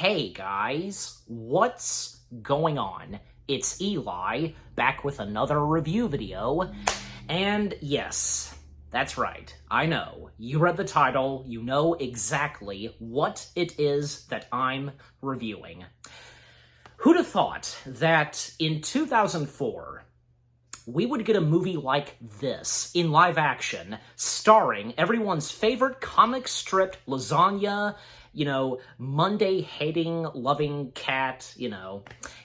Hey guys, what's going on? It's Eli, back with another review video, and yes, that's right, I know, you read the title, you know exactly what it is that I'm reviewing. Who'd have thought that in 2004, we would get a movie like this, in live action, starring everyone's favorite comic strip lasagna, Monday-hating, loving cat,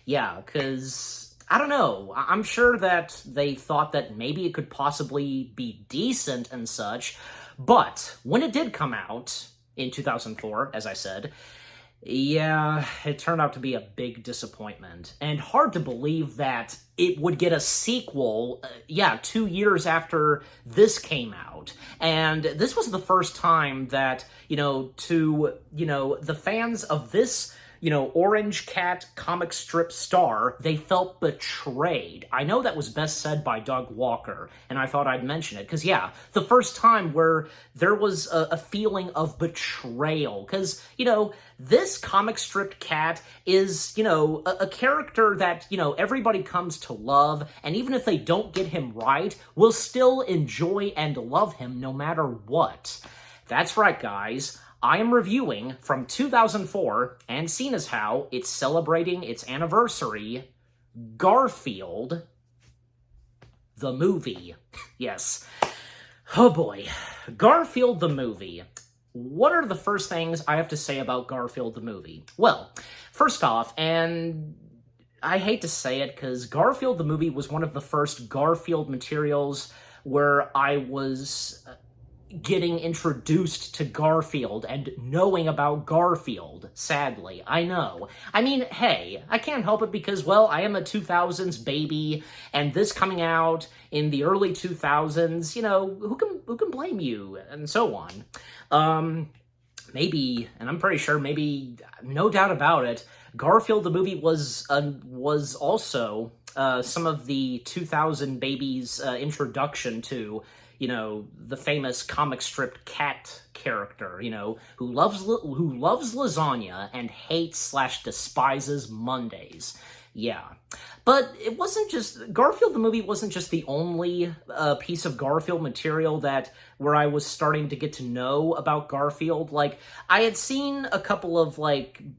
Yeah, because, I don't know, I'm sure that they thought that maybe it could possibly be decent and such, but when it did come out in 2004, as I said, yeah, it turned out to be a big disappointment, and hard to believe that it would get a sequel, 2 years after this came out. And this was the first time that, the fans of this, Orange Cat comic strip star, they felt betrayed. I know that was best said by Doug Walker, and I thought I'd mention it, because, the first time where there was a feeling of betrayal, because, this comic strip cat is, a character that, everybody comes to love, and even if they don't get him right, will still enjoy and love him no matter what. That's right, guys. I am reviewing from 2004, and seeing as how it's celebrating its anniversary, Garfield, the movie. Yes. Oh boy. Garfield the movie. What are the first things I have to say about Garfield the movie? Well, first off, and I hate to say it, because Garfield the movie was one of the first Garfield materials where I was getting introduced to Garfield and knowing about Garfield, sadly. I know. I mean, hey, I can't help it because, well, I am a 2000s baby, and this coming out in the early 2000s, who can blame you, and so on. Maybe, and I'm pretty sure, maybe, no doubt about it, Garfield the movie was also some of the 2000 babies' introduction to the famous comic strip cat character, who loves lasagna and hates/despises Mondays. Yeah. But it wasn't just, Garfield the movie wasn't just the only piece of Garfield material where I was starting to get to know about Garfield. Like, I had seen a couple of,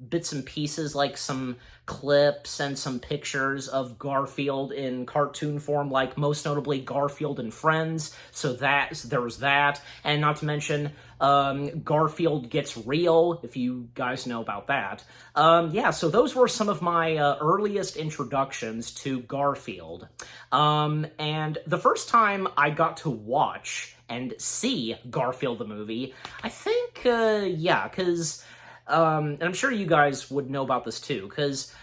bits and pieces, some clips and some pictures of Garfield in cartoon form, most notably Garfield and Friends, so there was that, and not to mention, Garfield Gets Real, if you guys know about that. So those were some of my earliest introductions to Garfield. And the first time I got to watch and see Garfield the movie, I think, because, and I'm sure you guys would know about this too, because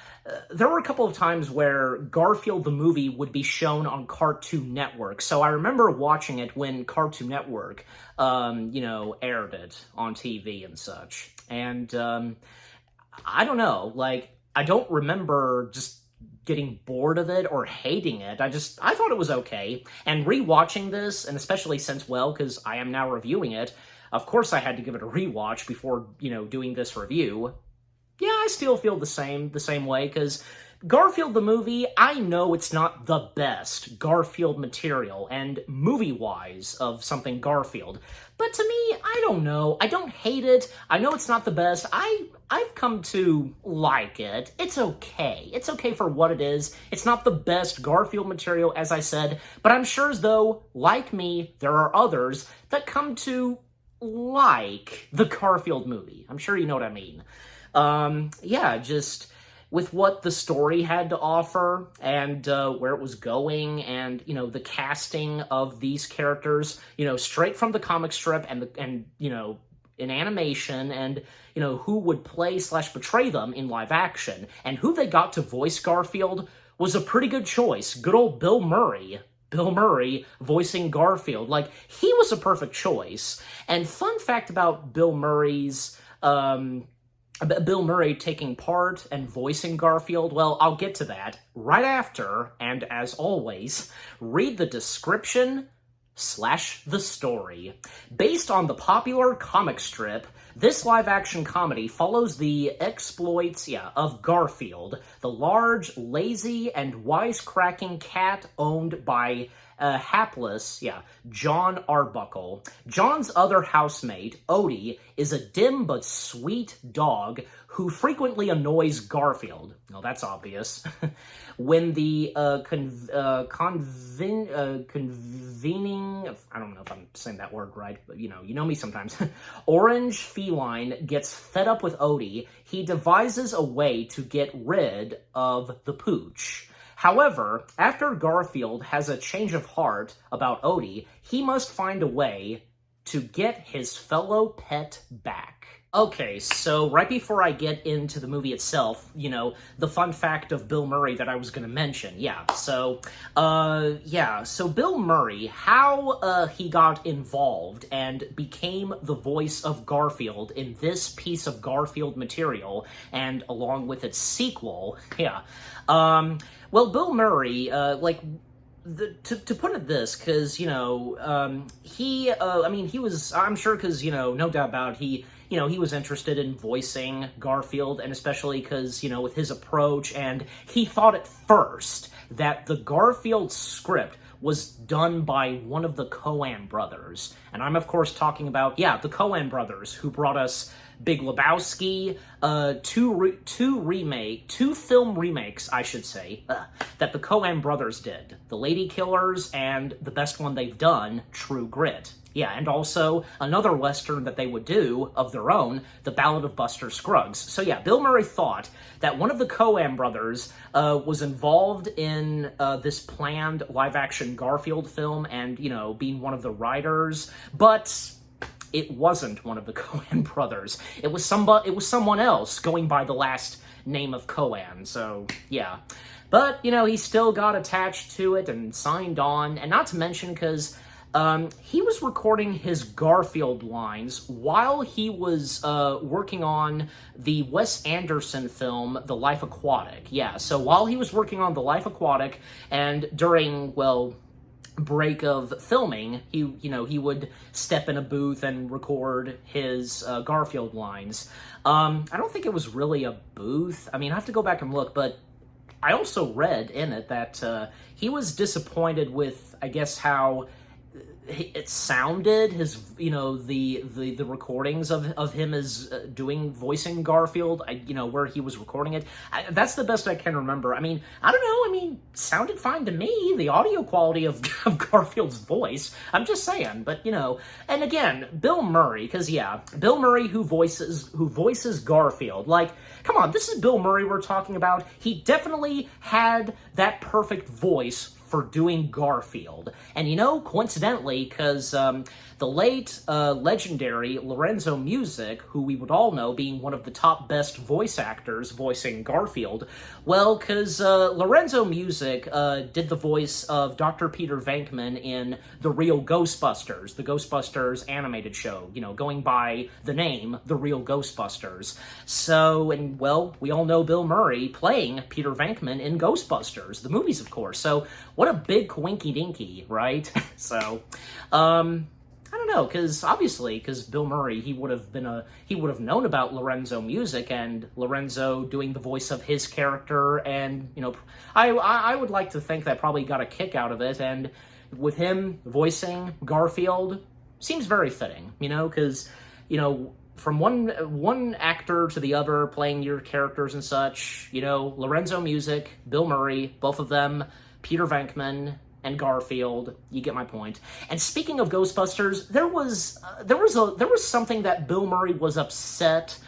there were a couple of times where Garfield the movie would be shown on Cartoon Network. So I remember watching it when Cartoon Network, aired it on TV and such. And, I don't know, I don't remember just getting bored of it or hating it. I thought it was okay. And rewatching this, and especially since, well, because I am now reviewing it, of course I had to give it a rewatch before, doing this review. Yeah, I still feel the same way, because Garfield the movie, I know it's not the best Garfield material, and movie-wise of something Garfield, but to me, I don't know, I don't hate it, I know it's not the best, I've come to like it, it's okay for what it is, it's not the best Garfield material, as I said, but I'm sure as though, like me, there are others that come to like the Garfield movie, I'm sure you know what I mean. Just with what the story had to offer and where it was going and, the casting of these characters, straight from the comic strip and in animation and, who would play/betray them in live action and who they got to voice Garfield was a pretty good choice. Good old Bill Murray. Bill Murray voicing Garfield. He was a perfect choice. And fun fact about Bill Murray's, Bill Murray taking part and voicing Garfield, well, I'll get to that right after, and as always, read the description / the story. Based on the popular comic strip, This live-action comedy follows the exploits, of Garfield, the large, lazy, and wisecracking cat owned by hapless, John Arbuckle. John's other housemate, Odie, is a dim but sweet dog who frequently annoys Garfield. Well, that's obvious. When the convening, I don't know if I'm saying that word right, but you know me sometimes. Orange feline gets fed up with Odie. He devises a way to get rid of the pooch. However, after Garfield has a change of heart about Odie, he must find a way to get his fellow pet back. Okay, so right before I get into the movie itself, the fun fact of Bill Murray that I was going to mention, So Bill Murray, how he got involved and became the voice of Garfield in this piece of Garfield material, and along with its sequel, well, Bill Murray, to put it this, because, he was, I'm sure, because, no doubt about it, he was interested in voicing Garfield, and especially because, with his approach, and he thought at first that the Garfield script was done by one of the Coen brothers. And I'm, of course, talking about, the Coen brothers, who brought us Big Lebowski, two film remakes, I should say, that the Coen brothers did. The Lady Killers, and the best one they've done, True Grit. And also another Western that they would do of their own, The Ballad of Buster Scruggs. So Bill Murray thought that one of the Coen brothers was involved in this planned live-action Garfield film and, being one of the writers, but it wasn't one of the Coen brothers. It was someone else going by the last name of Coen, so But, he still got attached to it and signed on, and not to mention because he was recording his Garfield lines while he was working on the Wes Anderson film, The Life Aquatic. So while he was working on The Life Aquatic, and during, break of filming, he would step in a booth and record his Garfield lines. I don't think it was really a booth. I have to go back and look, but I also read in it that he was disappointed with, I guess, how it sounded, his, the recordings of him as voicing Garfield, where he was recording it. That's the best I can remember. I don't know, sounded fine to me, the audio quality of Garfield's voice. I'm just saying, but, and again, Bill Murray, because, Bill Murray who voices Garfield, come on, this is Bill Murray we're talking about. He definitely had that perfect voice for doing Garfield. And coincidentally, because the late legendary Lorenzo Music, who we would all know being one of the top best voice actors voicing Garfield, well, because Lorenzo Music did the voice of Dr. Peter Venkman in The Real Ghostbusters, the Ghostbusters animated show, going by the name The Real Ghostbusters. So, and well, we all know Bill Murray playing Peter Venkman in Ghostbusters, the movies, of course. So, what a big coinky-dinky, right? So, I don't know, because Bill Murray, he would have known about Lorenzo Music and Lorenzo doing the voice of his character, and, I would like to think that probably got a kick out of it, and with him voicing Garfield, seems very fitting, because, from one actor to the other, playing your characters and such, Lorenzo Music, Bill Murray, both of them, Peter Venkman, and Garfield, you get my point. And speaking of Ghostbusters, there was something that Bill Murray was upset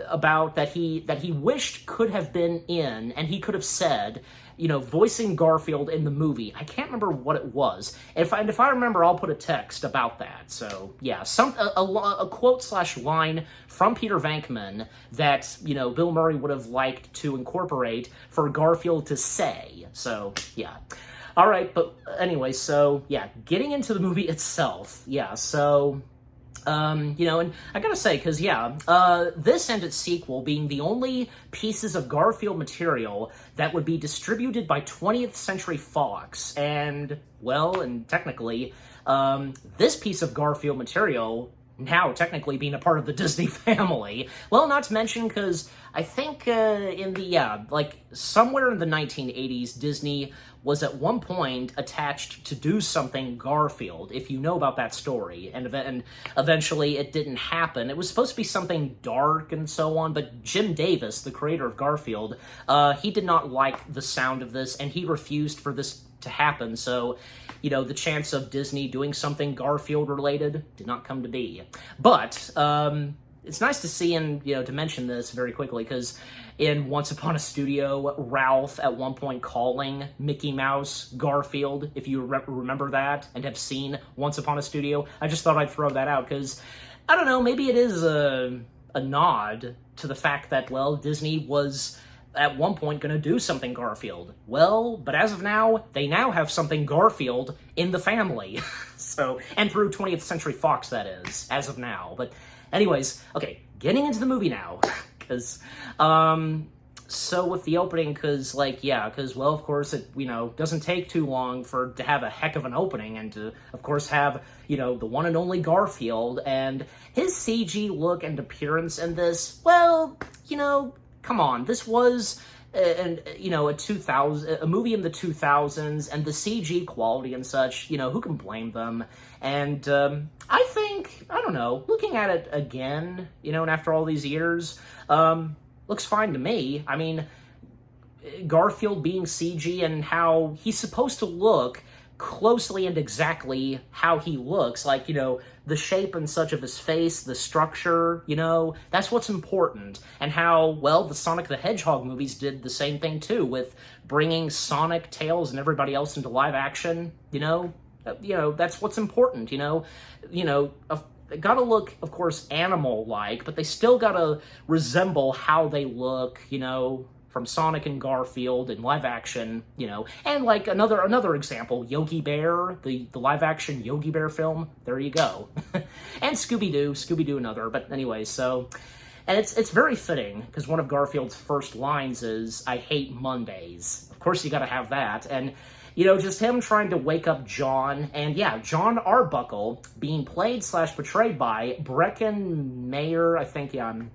about that he wished could have been in, and he could have said, voicing Garfield in the movie. I can't remember what it was. If I remember, I'll put a text about that. So a quote / line from Peter Venkman that Bill Murray would have liked to incorporate for Garfield to say. So all right, but anyway, so getting into the movie itself. So. And I gotta say, because, this and its sequel being the only pieces of Garfield material that would be distributed by 20th Century Fox, and, well, and technically, this piece of Garfield material now technically being a part of the Disney family. Well, not to mention, because I think in the, like, somewhere in the 1980s, Disney was at one point attached to do something Garfield, if you know about that story, and eventually it didn't happen. It was supposed to be something dark and so on, but Jim Davis, the creator of Garfield, he did not like the sound of this, and he refused for this to happen, so, you know, the chance of Disney doing something Garfield-related did not come to be. But, it's nice to see, and, you know, to mention this very quickly, because in Once Upon a Studio, Ralph at one point calling Mickey Mouse Garfield, if you remember that, and have seen Once Upon a Studio, I just thought I'd throw that out, because, I don't know, maybe it is a nod to the fact that, well, Disney was at one point going to do something Garfield. Well, but as of now, they now have something Garfield in the family. So, and through 20th Century Fox, that is, as of now. But anyways, okay, getting into the movie now, because, so with the opening, because, like, yeah, because, well, of course, it, you know, doesn't take too long to have a heck of an opening, and to, of course, have, you know, the one and only Garfield, and his CG look and appearance in this, well, you know, come on, this was, you know, a movie in the 2000s, and the CG quality and such, you know, who can blame them? And I think, I don't know, looking at it again, you know, and after all these years, looks fine to me. I mean, Garfield being CG and how he's supposed to look closely and exactly how he looks, like, you know, the shape and such of his face, the structure, you know, that's what's important. And how, well, the Sonic the Hedgehog movies did the same thing too, with bringing Sonic, Tails, and everybody else into live action, you know, that's what's important, you know, gotta look, of course, animal-like, but they still gotta resemble how they look, you know, from Sonic and Garfield in live action, you know, and like another example, Yogi Bear, the live action Yogi Bear film, there you go. And Scooby-Doo another, but anyway, so, and it's very fitting, because one of Garfield's first lines is, "I hate Mondays." Of course you gotta have that, and, you know, just him trying to wake up John, and yeah, John Arbuckle being played/portrayed by Breckin Meyer, I think, yeah, I'm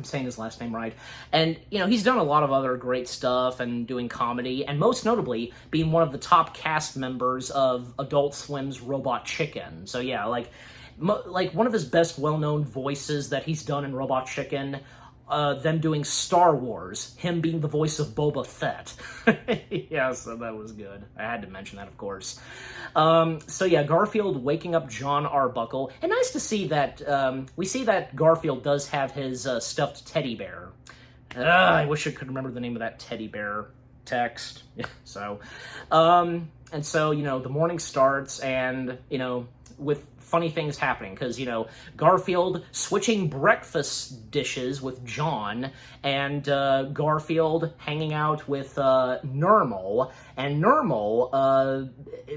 saying his last name right. And, you know, he's done a lot of other great stuff and doing comedy, and most notably being one of the top cast members of Adult Swim's Robot Chicken. So yeah, like one of his best well-known voices that he's done in Robot Chicken, them doing Star Wars, him being the voice of Boba Fett. Yeah, so that was good. I had to mention that, of course. So yeah, Garfield waking up John Arbuckle, and nice to see that, we see that Garfield does have his stuffed teddy bear. I wish I could remember the name of that teddy bear text. So, and so, you know, the morning starts, and, you know, with funny things happening, because, you know, Garfield switching breakfast dishes with John, and Garfield hanging out with Nermal, and Nermal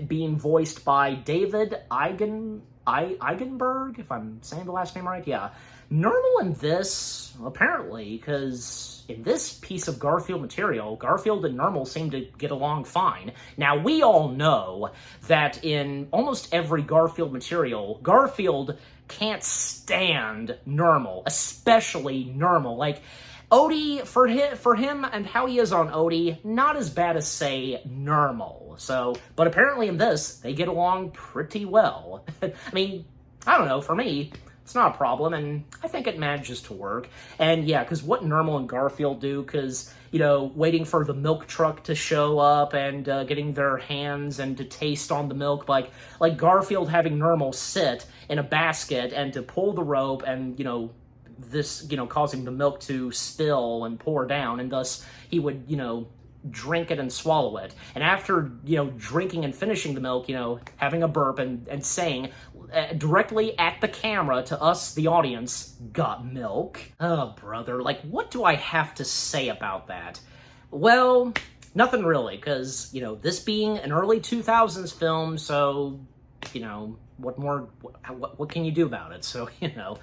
being voiced by David Eigenberg, if I'm saying the last name right, yeah. Nermal in this, apparently, because in this piece of Garfield material, Garfield and Nermal seem to get along fine. Now, we all know that in almost every Garfield material, Garfield can't stand Nermal, especially Nermal. Like, Odie, for him and how he is on Odie, not as bad as, say, Nermal. So, but apparently in this, they get along pretty well. I mean, I don't know, for me, it's not a problem, and I think it manages to work. And yeah, because what Nermal and Garfield do, because, you know, waiting for the milk truck to show up and getting their hands and to taste on the milk, like Garfield having Nermal sit in a basket and to pull the rope, and, you know, this, you know, causing the milk to spill and pour down, and thus he would, you know, drink it and swallow it. And after, you know, drinking and finishing the milk, you know, having a burp and saying directly at the camera to us, the audience, "Got milk?" Oh, brother, like, what do I have to say about that? Well, nothing really, because, you know, this being an early 2000s film, so, you know, what can you do about it? So, you know,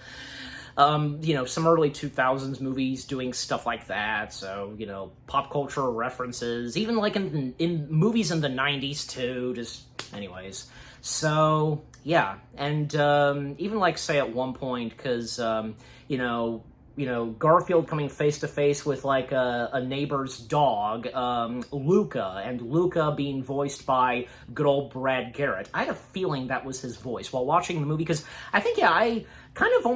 some early 2000s movies doing stuff like that, so, you know, pop culture references, even like in movies in the 90s too, just, anyways. So, Yeah, and even like say at one point, because you know, Garfield coming face to face with like a neighbor's dog, Luca, and Luca being voiced by good old Brad Garrett. I had a feeling that was his voice while watching the movie, because I think, yeah, I kind of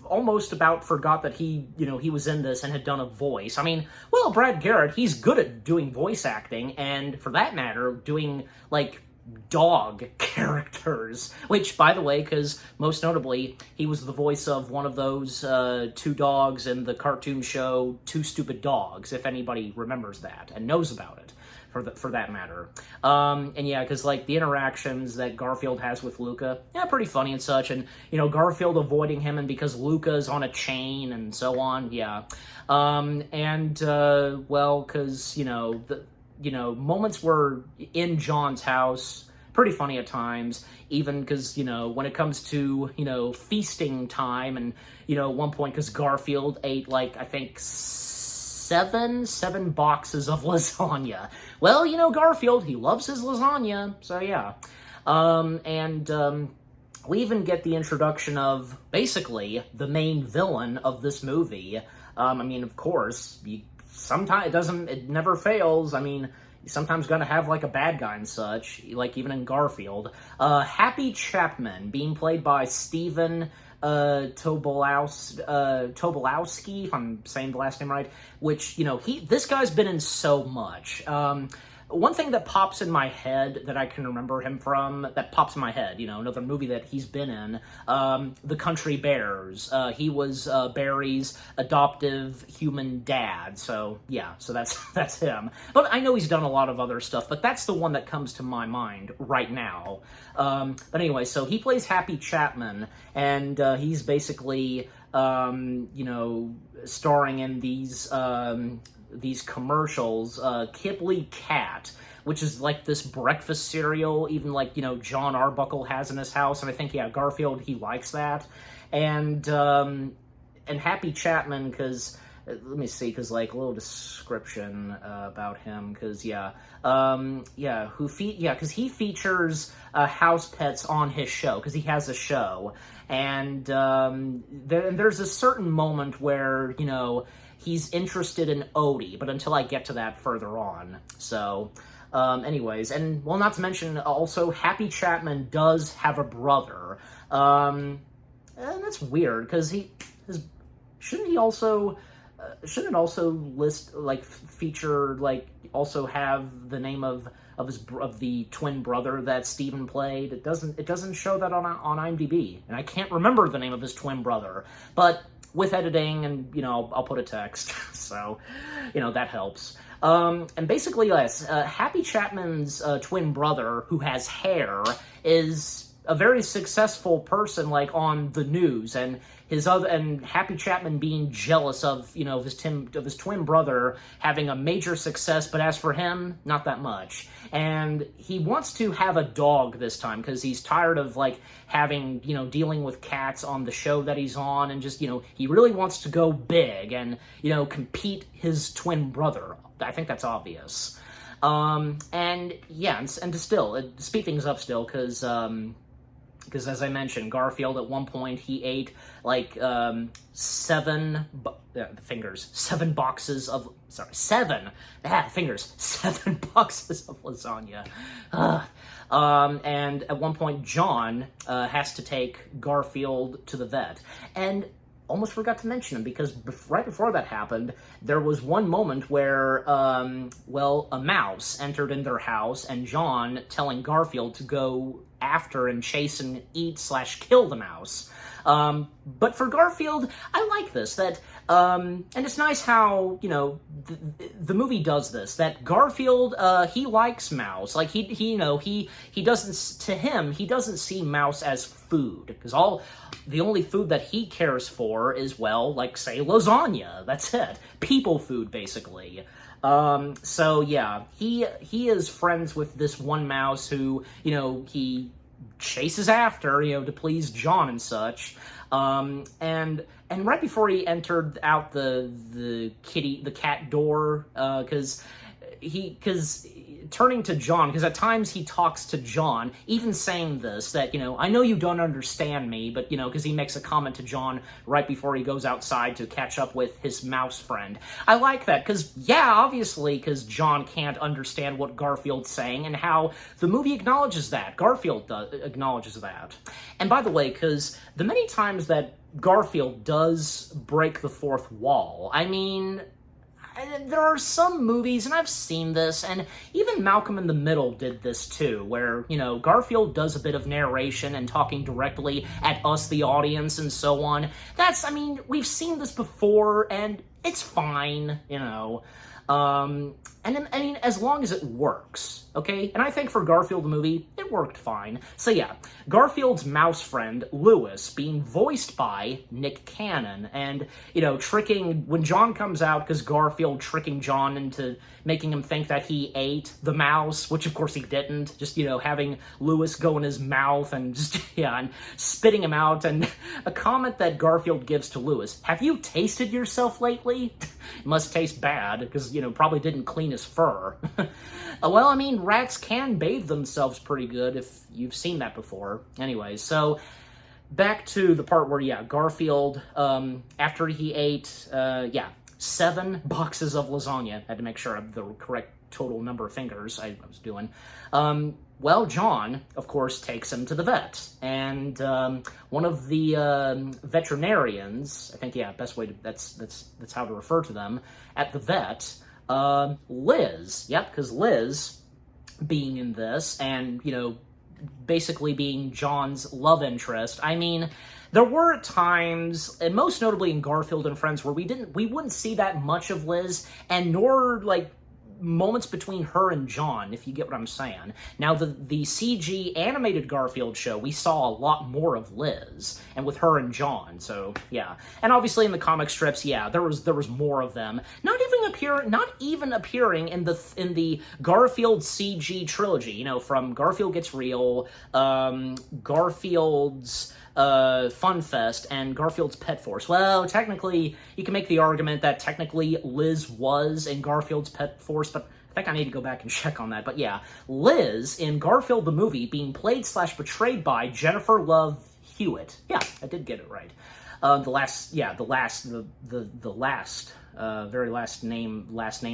almost about forgot that he was in this and had done a voice. I mean, well, Brad Garrett, he's good at doing voice acting, and for that matter, doing like dog characters, which, by the way, because most notably, he was the voice of one of those two dogs in the cartoon show Two Stupid Dogs, if anybody remembers that and knows about it, for that matter. And yeah, because like the interactions that Garfield has with Luca, yeah, pretty funny and such, and Garfield avoiding him, and because Luca's on a chain and so on, yeah. Well, because moments were in John's house, pretty funny at times, even because, when it comes to, feasting time, and, at one point, because Garfield ate, like, I think, seven boxes of lasagna. Well, Garfield, he loves his lasagna, so yeah. We even get the introduction of, basically, the main villain of this movie. I mean, of course, sometimes it never fails. I mean, you're sometimes gonna have like a bad guy and such, like even in Garfield. Happy Chapman, being played by Stephen Tobolowsky, if I'm saying the last name right, which, this guy's been in so much. One thing that pops in my head that I can remember him from, another movie that he's been in, The Country Bears. He was Barry's adoptive human dad, so yeah, so that's him. But I know he's done a lot of other stuff, but that's the one that comes to my mind right now. But anyway, so he plays Happy Chapman, and he's basically, starring in these commercials, Kipley Cat, which is like this breakfast cereal, even like, John Arbuckle has in his house, and I think, yeah, Garfield, he likes that. And Happy Chapman, because, let me see, because, like, a little description about him, because, because he features house pets on his show, because he has a show, and there's a certain moment where, he's interested in Odie, but until I get to that further on. So, anyways, and, well, not to mention, also, Happy Chapman does have a brother. And that's weird, because shouldn't it also feature, like, also have the name of the twin brother that Steven played? It doesn't show that on IMDb, and I can't remember the name of his twin brother, but with editing, and, I'll put a text, so, that helps. And basically, yes, Happy Chapman's twin brother, who has hair, is a very successful person, like, on the news, and Happy Chapman being jealous of, his twin brother having a major success, but as for him, not that much. And he wants to have a dog this time, because he's tired of, like, having, dealing with cats on the show that he's on, and just, he really wants to go big and, compete his twin brother. I think that's obvious. And, yeah, and to still, speed things up still, because as I mentioned, Garfield, at one point, he ate, like, seven boxes of lasagna. And at one point, John has to take Garfield to the vet. And almost forgot to mention him, because right before that happened, there was one moment where, a mouse entered in their house, and John telling Garfield to go after and chase and eat/kill the mouse. But for Garfield, I like this, that, and it's nice how, the movie does this, that Garfield, he likes mouse. Like, he doesn't see mouse as food, because the only food that he cares for is, well, like, say, lasagna. That's it. People food, basically. So, yeah, he is friends with this one mouse who, he chases after, to please John and such. And right before he entered out the cat door, because because turning to John, because at times he talks to John, even saying this, that, I know you don't understand me, but, because he makes a comment to John right before he goes outside to catch up with his mouse friend. I like that, because, yeah, obviously, because John can't understand what Garfield's saying, and how the movie acknowledges that. Garfield acknowledges that. And by the way, because the many times that Garfield does break the fourth wall, I mean, there are some movies, and I've seen this, and even Malcolm in the Middle did this too, where, Garfield does a bit of narration and talking directly at us, the audience, and so on. We've seen this before, and it's fine, as long as it works, okay? And I think for Garfield the movie, it worked fine. So yeah, Garfield's mouse friend, Lewis, being voiced by Nick Cannon, and, tricking, when John comes out, because Garfield tricking John into making him think that he ate the mouse, which of course he didn't, just, having Lewis go in his mouth and just, and spitting him out, and a comment that Garfield gives to Lewis, have you tasted yourself lately? It must taste bad, because, probably didn't clean his fur. Well, rats can bathe themselves pretty good, if you've seen that before. Anyway, so back to the part where, Garfield, after he ate, 7 boxes of lasagna. I had to make sure of the correct total number of fingers I was doing. John, of course, takes him to the vet, and one of the veterinarians, I think, best way to, that's how to refer to them, at the vet, Liz, because Liz, being in this, and, basically being John's love interest, there were times, and most notably in Garfield and Friends, where we wouldn't see that much of Liz, and nor, moments between her and John, if you get what I'm saying. Now, the CG animated Garfield show, we saw a lot more of Liz, and with her and John, so, yeah. And obviously in the comic strips, there was more of them. Not even appearing in the Garfield CG trilogy, from Garfield Gets Real, Garfield's Fun Fest, and Garfield's Pet Force. Well, technically, you can make the argument that technically Liz was in Garfield's Pet Force, but I think I need to go back and check on that. But yeah, Liz in Garfield the movie being played/betrayed by Jennifer Love Hewitt. Yeah, I did get it right. Very last name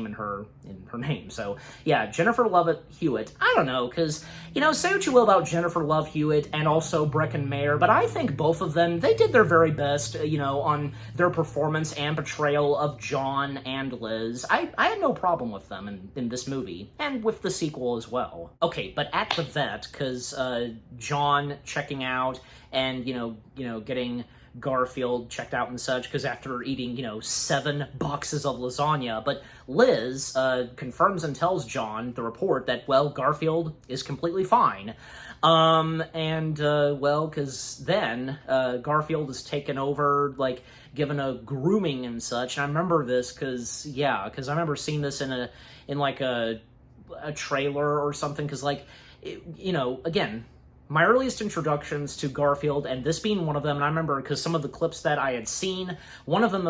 in her name. So yeah, Jennifer Love Hewitt. I don't know, because say what you will about Jennifer Love Hewitt and also Breckin Mayer, but I think both of them, they did their very best, on their performance and portrayal of John and Liz. I had no problem with them in this movie, and with the sequel as well. Okay, but at the vet, because John checking out and getting Garfield checked out and such, because after eating, 7 boxes of lasagna, but Liz confirms and tells John, the report, that, Garfield is completely fine. Because then Garfield is taken over, given a grooming and such, and I remember this, because I remember seeing this in a trailer or something, because, again, my earliest introductions to Garfield, and this being one of them, and I remember because some of the clips that I had seen, one of them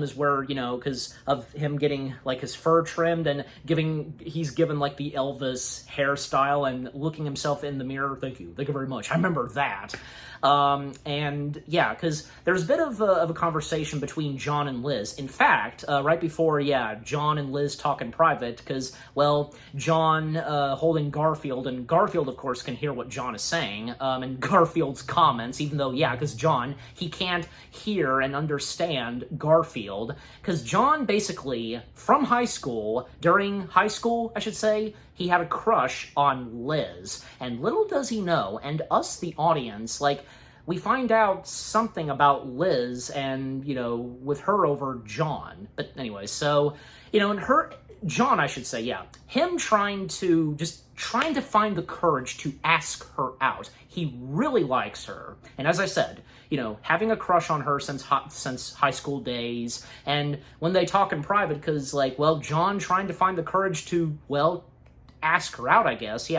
is where, because of him getting, his fur trimmed, and he's given, the Elvis hairstyle, and looking himself in the mirror. Thank you very much. I remember that. Because there's a bit of a conversation between John and Liz. In fact, right before, John and Liz talk in private, because, John holding Garfield, and Garfield, of course, can hear what John is saying, and Garfield's comments, even though, because John, he can't hear and understand Garfield, because John basically, from high school, during high school, I should say, he had a crush on Liz, and little does he know, and us, the audience, we find out something about Liz and, with her over John. But anyway, so, John, I should say, him trying to find the courage to ask her out. He really likes her. And as I said, having a crush on her since high school days, and when they talk in private, because, John trying to find the courage to, ask her out, I guess,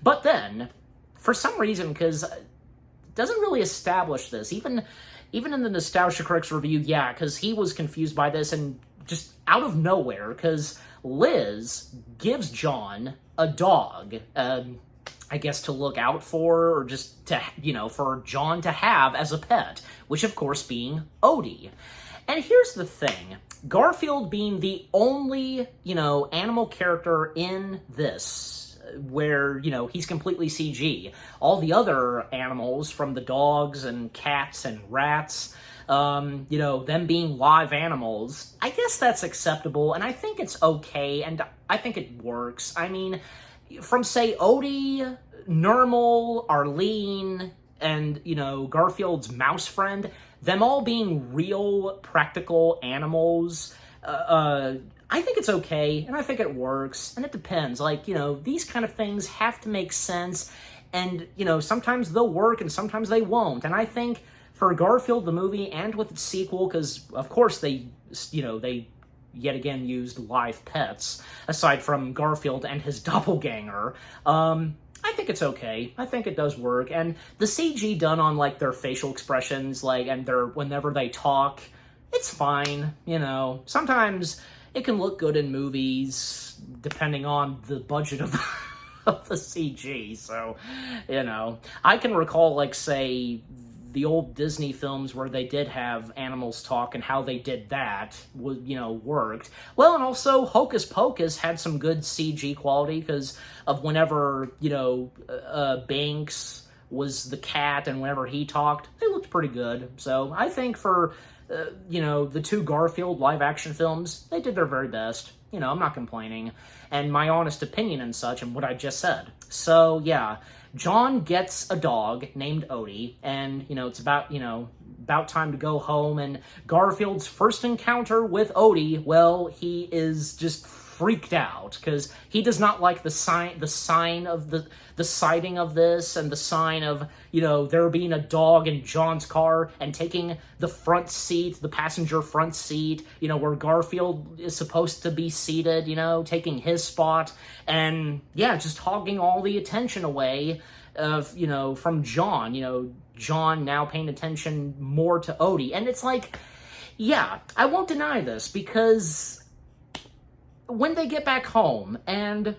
But then, for some reason, because it doesn't really establish this, even in the Nostalgia Critics review, because he was confused by this, and just out of nowhere, because Liz gives John a dog, I guess to look out for, or just to, for John to have as a pet, which of course being Odie. And here's the thing, Garfield being the only, animal character in this, where, he's completely CG. All the other animals, from the dogs and cats and rats, them being live animals, I guess that's acceptable, and I think it's okay, and I think it works. I mean, from, say, Odie, Normal, Arlene, and, Garfield's mouse friend, them all being real, practical animals, I think it's okay, and I think it works, and it depends. Like, these kind of things have to make sense, and, sometimes they'll work, and sometimes they won't, and I think for Garfield the movie, and with its sequel, because, of course, they yet again used live pets, aside from Garfield and his doppelganger, I think it's okay. I think it does work, and the CG done on, like, their facial expressions, like, and whenever they talk, it's fine, Sometimes it can look good in movies, depending on the budget of of the CG, so, I can recall, like, say, the old Disney films where they did have animals talk, and how they did that, worked. Well, and also Hocus Pocus had some good CG quality, because of whenever, Banks was the cat, and whenever he talked, they looked pretty good. So I think for, the two Garfield live-action films, they did their very best. I'm not complaining. And my honest opinion and such, and what I just said. So, yeah, John gets a dog named Odie, and, it's about time to go home, and Garfield's first encounter with Odie, well, he is just freaked out, because he does not like the sign of the sighting of this, and the sign of, there being a dog in John's car, and taking the front seat, the passenger front seat, where Garfield is supposed to be seated, taking his spot, and, yeah, just hogging all the attention away of, from John, John now paying attention more to Odie, and it's like, yeah, I won't deny this, because when they get back home, and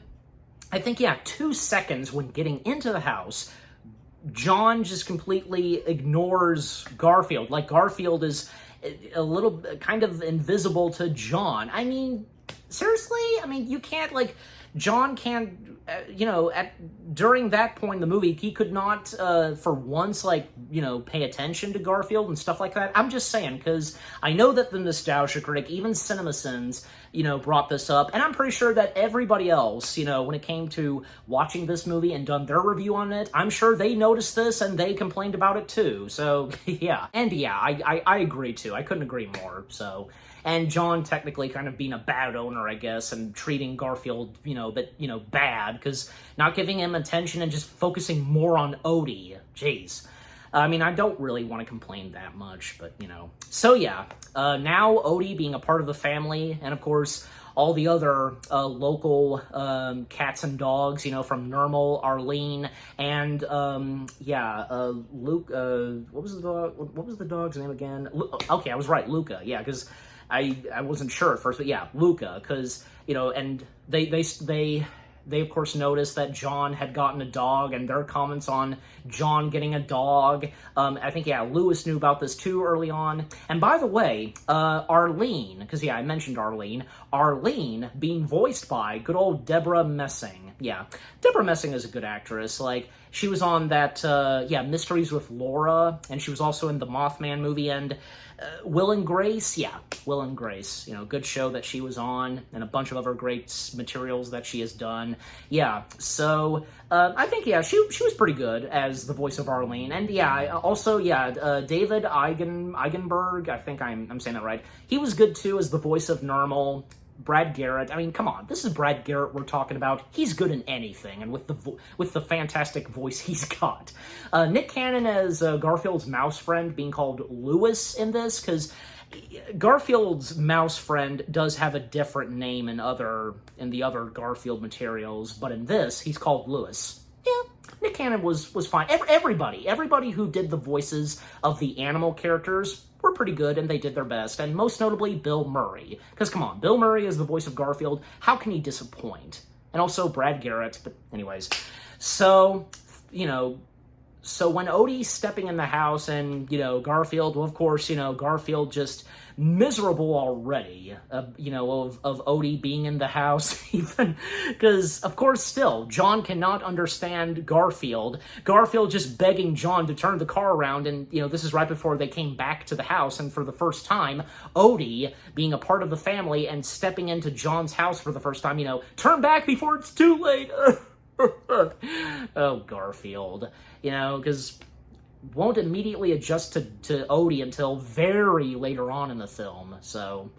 I think, 2 seconds when getting into the house, John just completely ignores Garfield. Like, Garfield is a little kind of invisible to John. I mean, seriously? I mean, you can't, like, John can't, during that point in the movie, he could not, for once, like, pay attention to Garfield and stuff like that. I'm just saying, because I know that the Nostalgia Critic, even CinemaSins, brought this up, and I'm pretty sure that everybody else, when it came to watching this movie and done their review on it, I'm sure they noticed this and they complained about it too. So, yeah. And yeah, I agree too. I couldn't agree more, so. And John technically kind of being a bad owner, I guess, and treating Garfield, bad, because not giving him attention and just focusing more on Odie. Jeez. I mean, I don't really want to complain that much, but, So, yeah, now Odie being a part of the family, and, of course, all the other local cats and dogs, from Normal, Arlene, and, Luke, what was the dog's name again? Okay, I was right, Luca, yeah, because I wasn't sure at first, but yeah, Luca, because, and they of course noticed that John had gotten a dog, and their comments on John getting a dog. I think, Lewis knew about this too early on. And by the way, Arlene, because, I mentioned Arlene. Arlene being voiced by good old Deborah Messing. Yeah, Deborah Messing is a good actress. Like, she was on that, Mysteries with Laura, and she was also in the Mothman movie, and Will and Grace, Will and Grace, good show that she was on, and a bunch of other great materials that she has done. Yeah, so, I think, she was pretty good as the voice of Arlene, and also, David Eigenberg, I think I'm saying that right, he was good too as the voice of Normal. Brad Garrett, I mean, come on, this is Brad Garrett we're talking about. He's good in anything, and with the fantastic voice he's got. Nick Cannon as Garfield's mouse friend, being called Lewis in this, because Garfield's mouse friend does have a different name in the other Garfield materials, but in this, he's called Lewis. Yeah, Nick Cannon was fine. Everybody who did the voices of the animal characters were pretty good, and they did their best, and most notably, Bill Murray. Because, come on, Bill Murray is the voice of Garfield. How can he disappoint? And also Brad Garrett, but anyways. So, so when Odie's stepping in the house and, Garfield, well, of course, Garfield just miserable already, of Odie being in the house, even, because, of course, still, John cannot understand Garfield. Garfield just begging John to turn the car around, and, this is right before they came back to the house, and for the first time, Odie, being a part of the family and stepping into John's house for the first time, turn back before it's too late. Oh, Garfield, because won't immediately adjust to Odie until very later on in the film. So,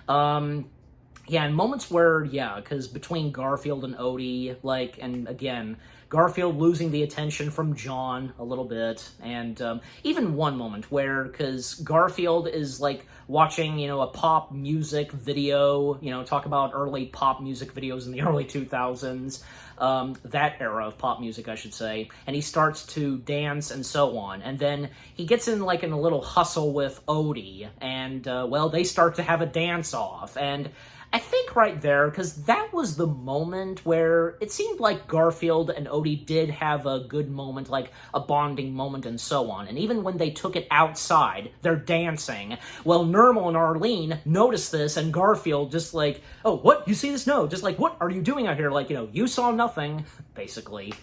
yeah, in moments where, because between Garfield and Odie, and again, Garfield losing the attention from John a little bit, and even one moment where, because Garfield is, watching, a pop music video, talk about early pop music videos in the early 2000s, that era of pop music, I should say, and he starts to dance and so on, and then he gets in, in a little hustle with Odie, and, they start to have a dance-off, and I think right there, because that was the moment where it seemed like Garfield and Odie did have a good moment, a bonding moment and so on. And even when they took it outside, they're dancing. Well, Nermal and Arlene noticed this, and Garfield just oh, what? You see this? No. Just what are you doing out here? You saw nothing, basically.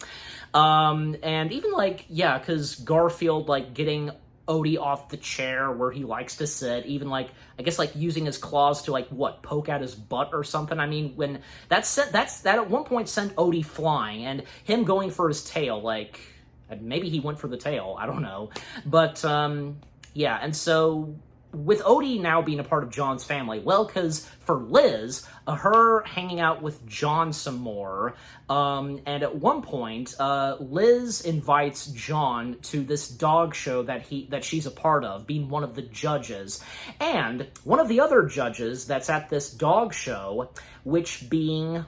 And even because Garfield, getting Odie off the chair where he likes to sit, even I guess using his claws to poke at his butt or something. I mean, when that at one point sent Odie flying, and him going for his tail, maybe he went for the tail, I don't know. But yeah, and so with Odie now being a part of John's family, because for Liz, her hanging out with John some more, and at one point, Liz invites John to this dog show that she's a part of, being one of the judges. And one of the other judges that's at this dog show, which being,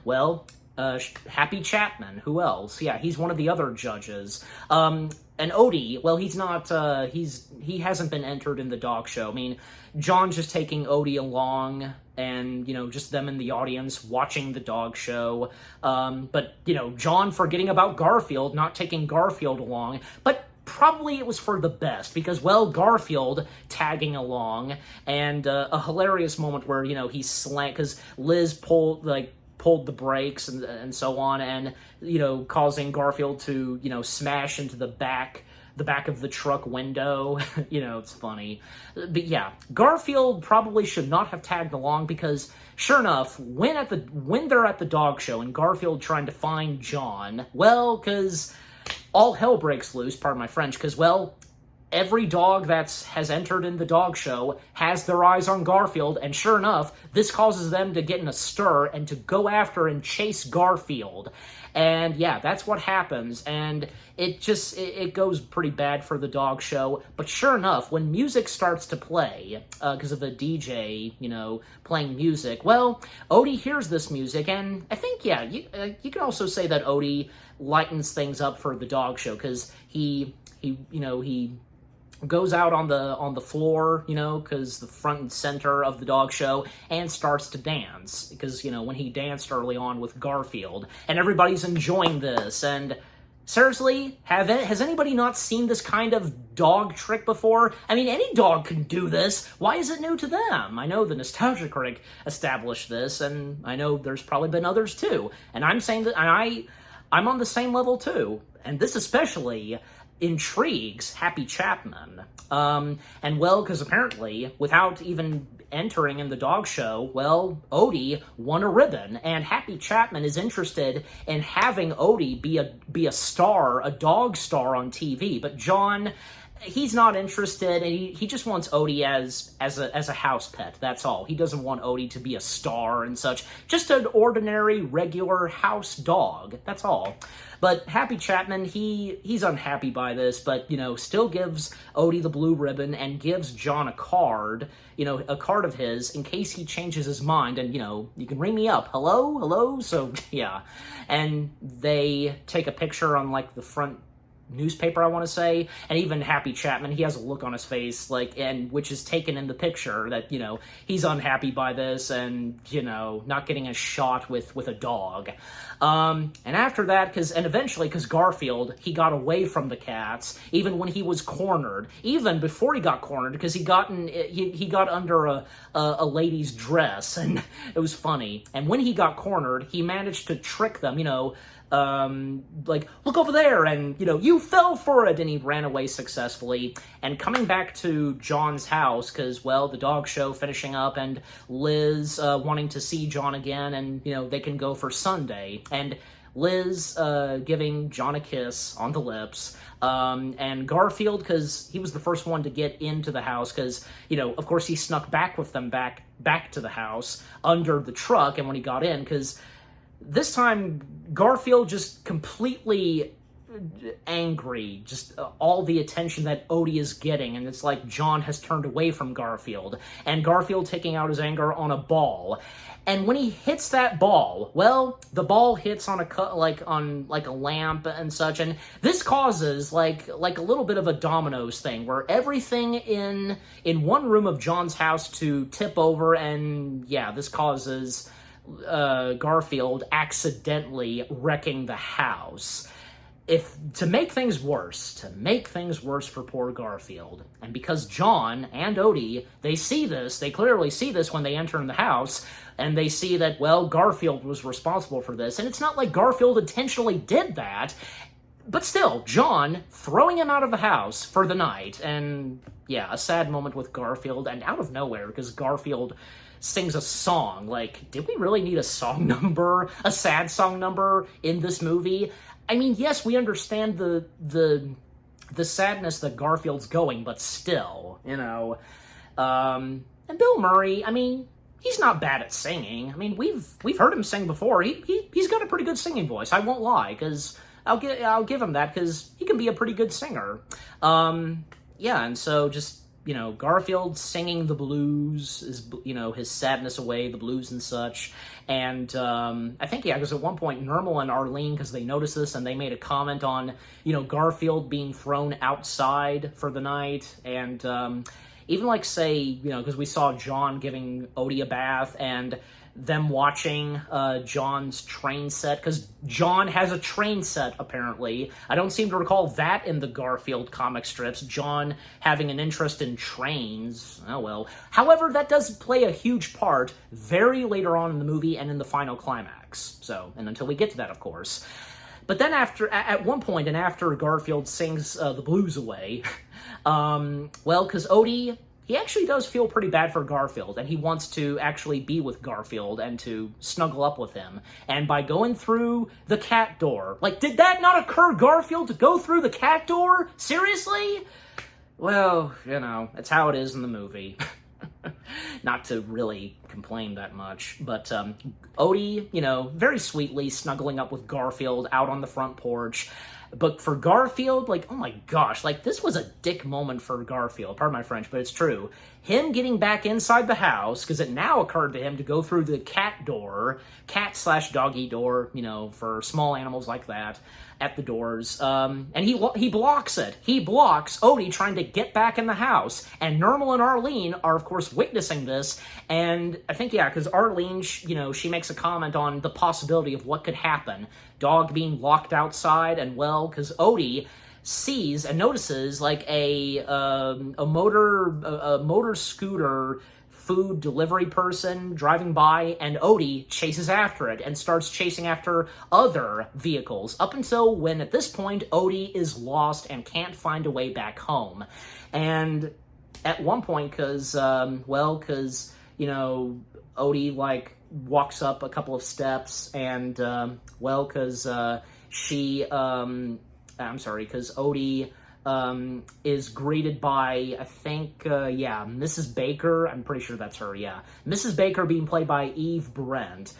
Happy Chapman. Who else? Yeah, he's one of the other judges. And Odie, he's not, he hasn't been entered in the dog show. I mean, John's just taking Odie along, and, just them in the audience watching the dog show. But, John forgetting about Garfield, not taking Garfield along. But probably it was for the best, because, Garfield tagging along, and a hilarious moment where, he slammed, because Liz pulled the brakes and so on, and, causing Garfield to, smash into the back of the truck window. It's funny. But yeah, Garfield probably should not have tagged along, because sure enough, when they're at the dog show and Garfield trying to find John, because all hell breaks loose, pardon my French, because, every dog that has entered in the dog show has their eyes on Garfield, and sure enough, this causes them to get in a stir and to go after and chase Garfield. And yeah, that's what happens, and it goes pretty bad for the dog show. But sure enough, when music starts to play, because of the DJ, playing music, Odie hears this music, and I think, yeah, you can also say that Odie lightens things up for the dog show, because he goes out on the floor, because the front and center of the dog show, and starts to dance, because, when he danced early on with Garfield, and everybody's enjoying this, and seriously, has anybody not seen this kind of dog trick before? I mean, any dog can do this. Why is it new to them? I know the Nostalgia Critic established this, and I know there's probably been others too, and I'm saying that, and I'm on the same level too, and this especially intrigues Happy Chapman. And because apparently, without even entering in the dog show, Odie won a ribbon, and Happy Chapman is interested in having Odie be a star, a dog star on TV, but John, he's not interested, and he just wants Odie as a house pet, that's all. He doesn't want Odie to be a star and such, just an ordinary, regular house dog, that's all. But Happy Chapman, he's unhappy by this, but, still gives Odie the blue ribbon and gives John a card of his in case he changes his mind, and, you can ring me up, hello, so, yeah. And they take a picture on, the front newspaper, I want to say, and even Happy Chapman, he has a look on his face, like, and which is taken in the picture that, he's unhappy by this and, not getting a shot with a dog. And after that, eventually, because Garfield, he got away from the cats, even when he was cornered, even before he got cornered, because he got under a lady's dress, and it was funny. And when he got cornered, he managed to trick them, like, look over there, and, you fell for it, and he ran away successfully. And coming back to John's house, because, well, the dog show finishing up, and Liz wanting to see John again, and, they can go for Sunday, and Liz giving John a kiss on the lips, and Garfield, because he was the first one to get into the house, because, of course he snuck back with them back to the house under the truck, and when he got in, because this time, Garfield just completely angry, just all the attention that Odie is getting, and it's like John has turned away from Garfield, and Garfield taking out his anger on a ball. And when he hits that ball, well, the ball hits on a lamp and such, and this causes like a little bit of a dominoes thing, where everything in one room of John's house to tip over, and yeah, this causes Garfield accidentally wrecking the house. To make things worse for poor Garfield, and because John and Odie, they clearly see this when they enter in the house, and they see that, well, Garfield was responsible for this, and it's not like Garfield intentionally did that, but still, John throwing him out of the house for the night, and yeah, a sad moment with Garfield, and out of nowhere, because Garfield sings a song. Like, did we really need a song number, a sad song number in this movie? I mean, yes, we understand the sadness that Garfield's going, but still, and Bill Murray, I mean, he's not bad at singing. I mean, we've heard him sing before. He's got a pretty good singing voice. I won't lie, because I'll give him that, because he can be a pretty good singer. Yeah, and so just, Garfield singing the blues, his sadness away, the blues and such. And I think, because at one point, Nermal and Arlene, because they noticed this, and they made a comment on, Garfield being thrown outside for the night. And even, because we saw John giving Odie a bath, and them watching John's train set, because John has a train set, apparently. I don't seem to recall that in the Garfield comic strips, John having an interest in trains. Oh well. However, that does play a huge part very later on in the movie and in the final climax. So, and until we get to that, of course. But then at one point, and after Garfield sings the blues away, because Odie, he actually does feel pretty bad for Garfield, and he wants to actually be with Garfield and to snuggle up with him. And by going through the cat door, did that not occur, Garfield, to go through the cat door? Seriously? Well, it's how it is in the movie. Not to really complain that much, but Odie, very sweetly snuggling up with Garfield out on the front porch. But for Garfield, oh my gosh, this was a dick moment for Garfield, pardon my French, but it's true. Him getting back inside the house, because it now occurred to him to go through the cat /doggy door, for small animals like that, at the doors, and he blocks it. He blocks Odie trying to get back in the house, and Nermal and Arlene are, of course, witnessing this, and I think, because Arlene, she makes a comment on the possibility of what could happen. Dog being locked outside, and, well, because Odie sees and notices, a motor scooter food delivery person driving by, and Odie chases after it and starts chasing after other vehicles, up until when, at this point, Odie is lost and can't find a way back home. And at one point, because Odie, walks up a couple of steps, and, because Odie is greeted by, I think, Mrs. Baker. I'm pretty sure that's her, yeah. Mrs. Baker, being played by Eve Brent,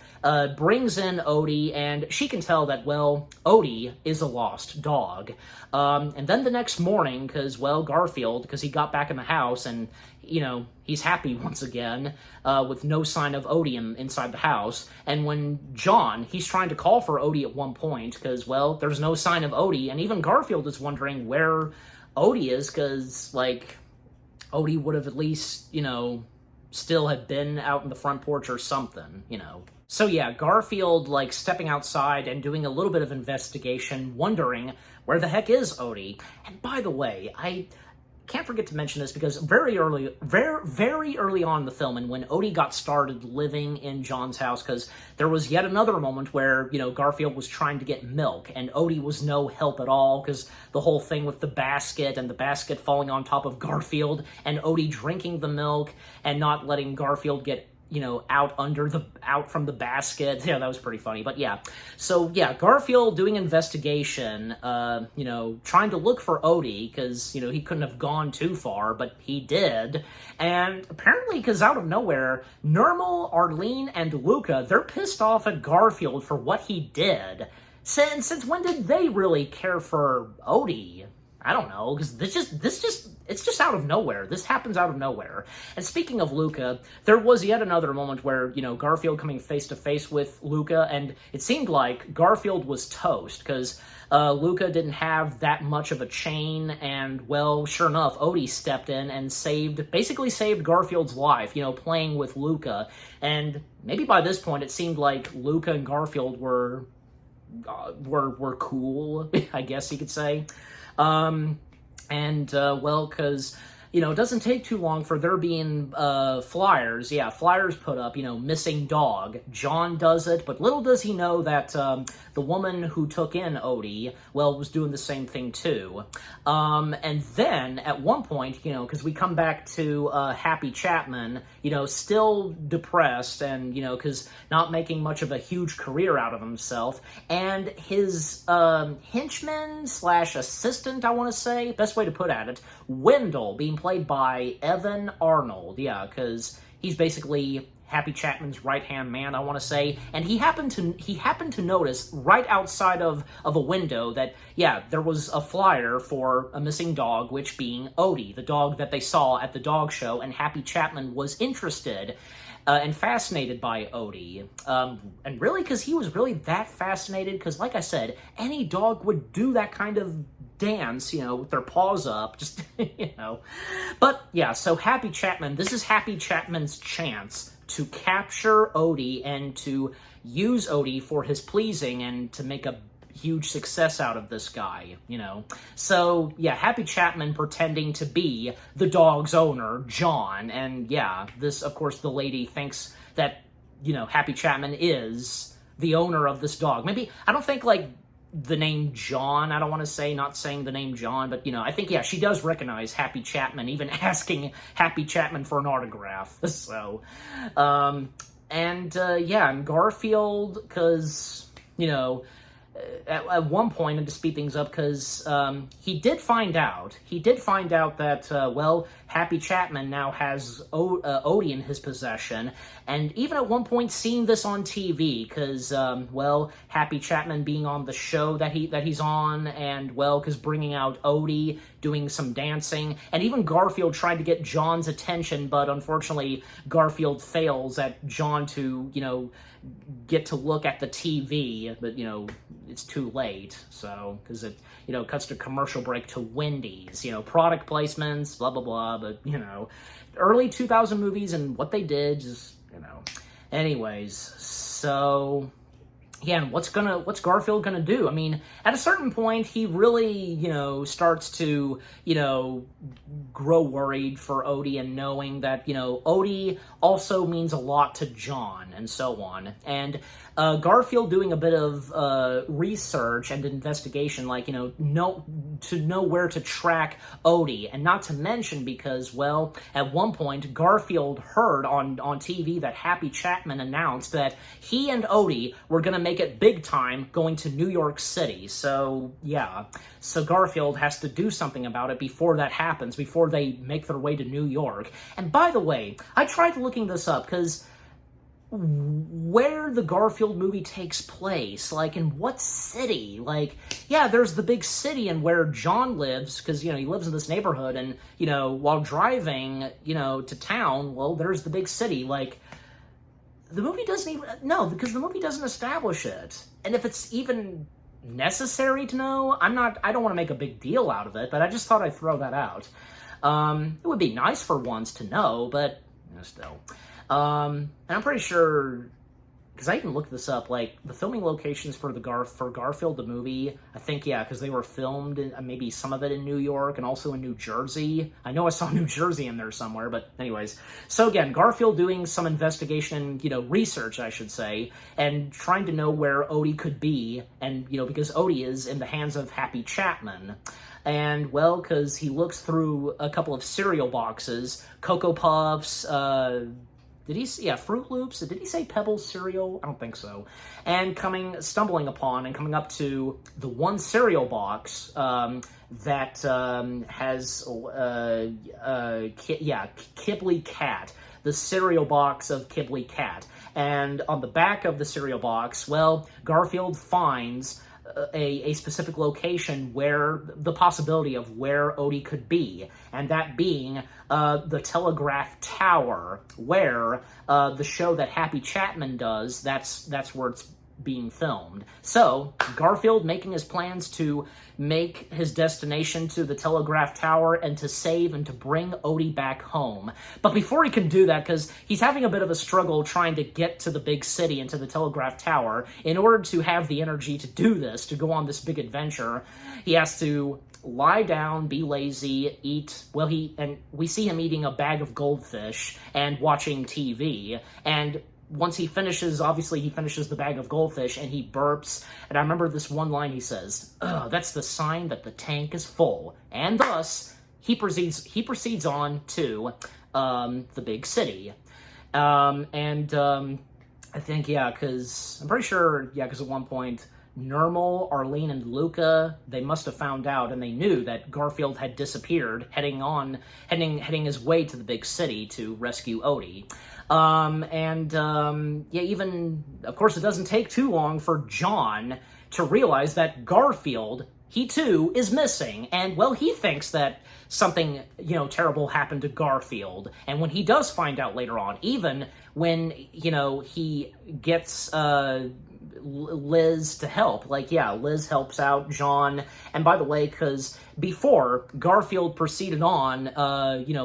brings in Odie, and she can tell that, Odie is a lost dog. And then the next morning, because, Garfield, because he got back in the house, and he's happy once again, with no sign of Odie inside the house. And when he's trying to call for Odie at one point, because, well, there's no sign of Odie, and even Garfield is wondering where Odie is, because, like, Odie would have at least, still had been out in the front porch or something. So yeah, Garfield, like, stepping outside and doing a little bit of investigation, wondering where the heck is Odie. And by the way, I can't forget to mention this, because very early on in the film, and when Odie got started living in John's house, because there was yet another moment where, Garfield was trying to get milk, and Odie was no help at all, because the whole thing with the basket, and the basket falling on top of Garfield, and Odie drinking the milk, and not letting Garfield get out from the basket. Yeah, that was pretty funny. But yeah, so yeah, Garfield doing investigation, trying to look for Odie, because, he couldn't have gone too far, but he did. And apparently, because out of nowhere, Nermal, Arlene, and Luca, they're pissed off at Garfield for what he did. Since when did they really care for Odie? I don't know, because it's just out of nowhere. This happens out of nowhere. And speaking of Luca, there was yet another moment where, Garfield coming face to face with Luca, and it seemed like Garfield was toast, because Luca didn't have that much of a chain, and, well, sure enough, Odie stepped in and basically saved Garfield's life, playing with Luca. And maybe by this point, it seemed like Luca and Garfield were cool, I guess you could say. Well, because, it doesn't take too long for there being, flyers put up, missing dog. John does it, but little does he know that, the woman who took in Odie, well, was doing the same thing too. And then, at one point, because we come back to, Happy Chapman, still depressed and, because not making much of a huge career out of himself, and his, henchman / assistant, I want to say, best way to put it, Wendell, being played by Evan Arnold, because he's basically Happy Chapman's right-hand man, I want to say, and he happened to notice right outside of a window that, yeah, there was a flyer for a missing dog, which being Odie, the dog that they saw at the dog show, and Happy Chapman was interested and fascinated by Odie. And really, because he was really that fascinated, because like I said, any dog would do that kind of dance, with their paws up, just, But, yeah, so Happy Chapman, this is Happy Chapman's chance to capture Odie and to use Odie for his pleasing and to make a huge success out of this guy, So, yeah, Happy Chapman pretending to be the dog's owner, John, and yeah, this, of course, the lady thinks that, Happy Chapman is the owner of this dog. Maybe, I don't think, like, the name John, I don't want to say, not saying the name John, but, I think, yeah, she does recognize Happy Chapman, even asking Happy Chapman for an autograph, so, and Garfield, because, at one point, and to speed things up, because he did find out that, Happy Chapman now has Odie in his possession, and even at one point seeing this on TV, because, Happy Chapman being on the show that he's on, and, because bringing out Odie, doing some dancing, and even Garfield tried to get John's attention, but unfortunately, Garfield fails at John to, get to look at the TV, but, it's too late, so, because it, cuts to commercial break to Wendy's, product placements, blah, blah, blah, but, early 2000 movies and what they did, just, anyways, so, yeah, and what's Garfield gonna do? I mean, at a certain point, he really, starts to, grow worried for Odie, and knowing that, Odie also means a lot to John, and so on. And Garfield doing a bit of research and investigation, like, to know where to track Odie, and not to mention because, at one point, Garfield heard on TV that Happy Chapman announced that he and Odie were going to make it big time going to New York City. So, yeah. So Garfield has to do something about it before that happens, before they make their way to New York. And by the way, I tried looking this up, because where the Garfield movie takes place, like in what city. Like, yeah, there's the big city and where John lives, because, you know, he lives in this neighborhood, and, you know, while driving, you know, to town, well, there's the big city. Like, the movie doesn't even, no, because the movie doesn't establish it. And if it's even necessary to know, I don't want to make a big deal out of it, but I just thought I'd throw that out. It would be nice for once to know, but, you know, still. And I'm pretty sure, because I even looked this up, like, the filming locations for Garfield, the movie, I think, yeah, because they were filmed in, maybe some of it in New York and also in New Jersey. I know I saw New Jersey in there somewhere, but anyways. So again, Garfield doing some investigation, you know, research, I should say, and trying to know where Odie could be, and, you know, because Odie is in the hands of Happy Chapman. And, well, because he looks through a couple of cereal boxes, Cocoa Puffs, did he say, yeah, Fruit Loops? Did he say Pebbles cereal? I don't think so. And stumbling upon and coming up to the one cereal box that has, Kibbly Cat, the cereal box of Kibbly Cat. And on the back of the cereal box, well, Garfield finds a specific location where the possibility of where Odie could be, and that being the Telegraph Tower, where the show that Happy Chapman does, that's where it's being filmed. So Garfield making his plans to make his destination to the Telegraph Tower and to save and to bring Odie back home. But before he can do that, because he's having a bit of a struggle trying to get to the big city and to the Telegraph Tower, in order to have the energy to do this, to go on this big adventure, he has to lie down, be lazy, eat, well, we see him eating a bag of goldfish and watching TV, and once he finishes, obviously he finishes the bag of goldfish and he burps. And I remember this one line he says, "Ugh, that's the sign that the tank is full." And thus, he proceeds on to the big city. I think, yeah, because I'm pretty sure, yeah, because at one point, Nermal, Arlene, and Luca, they must have found out, and they knew that Garfield had disappeared, heading his way to the big city to rescue Odie. Even, of course, it doesn't take too long for John to realize that Garfield, he too, is missing, and, well, he thinks that something, you know, terrible happened to Garfield, and when he does find out later on, even when, you know, he gets, Liz to help. Like, yeah, Liz helps out John. And by the way, because before, Garfield proceeded on,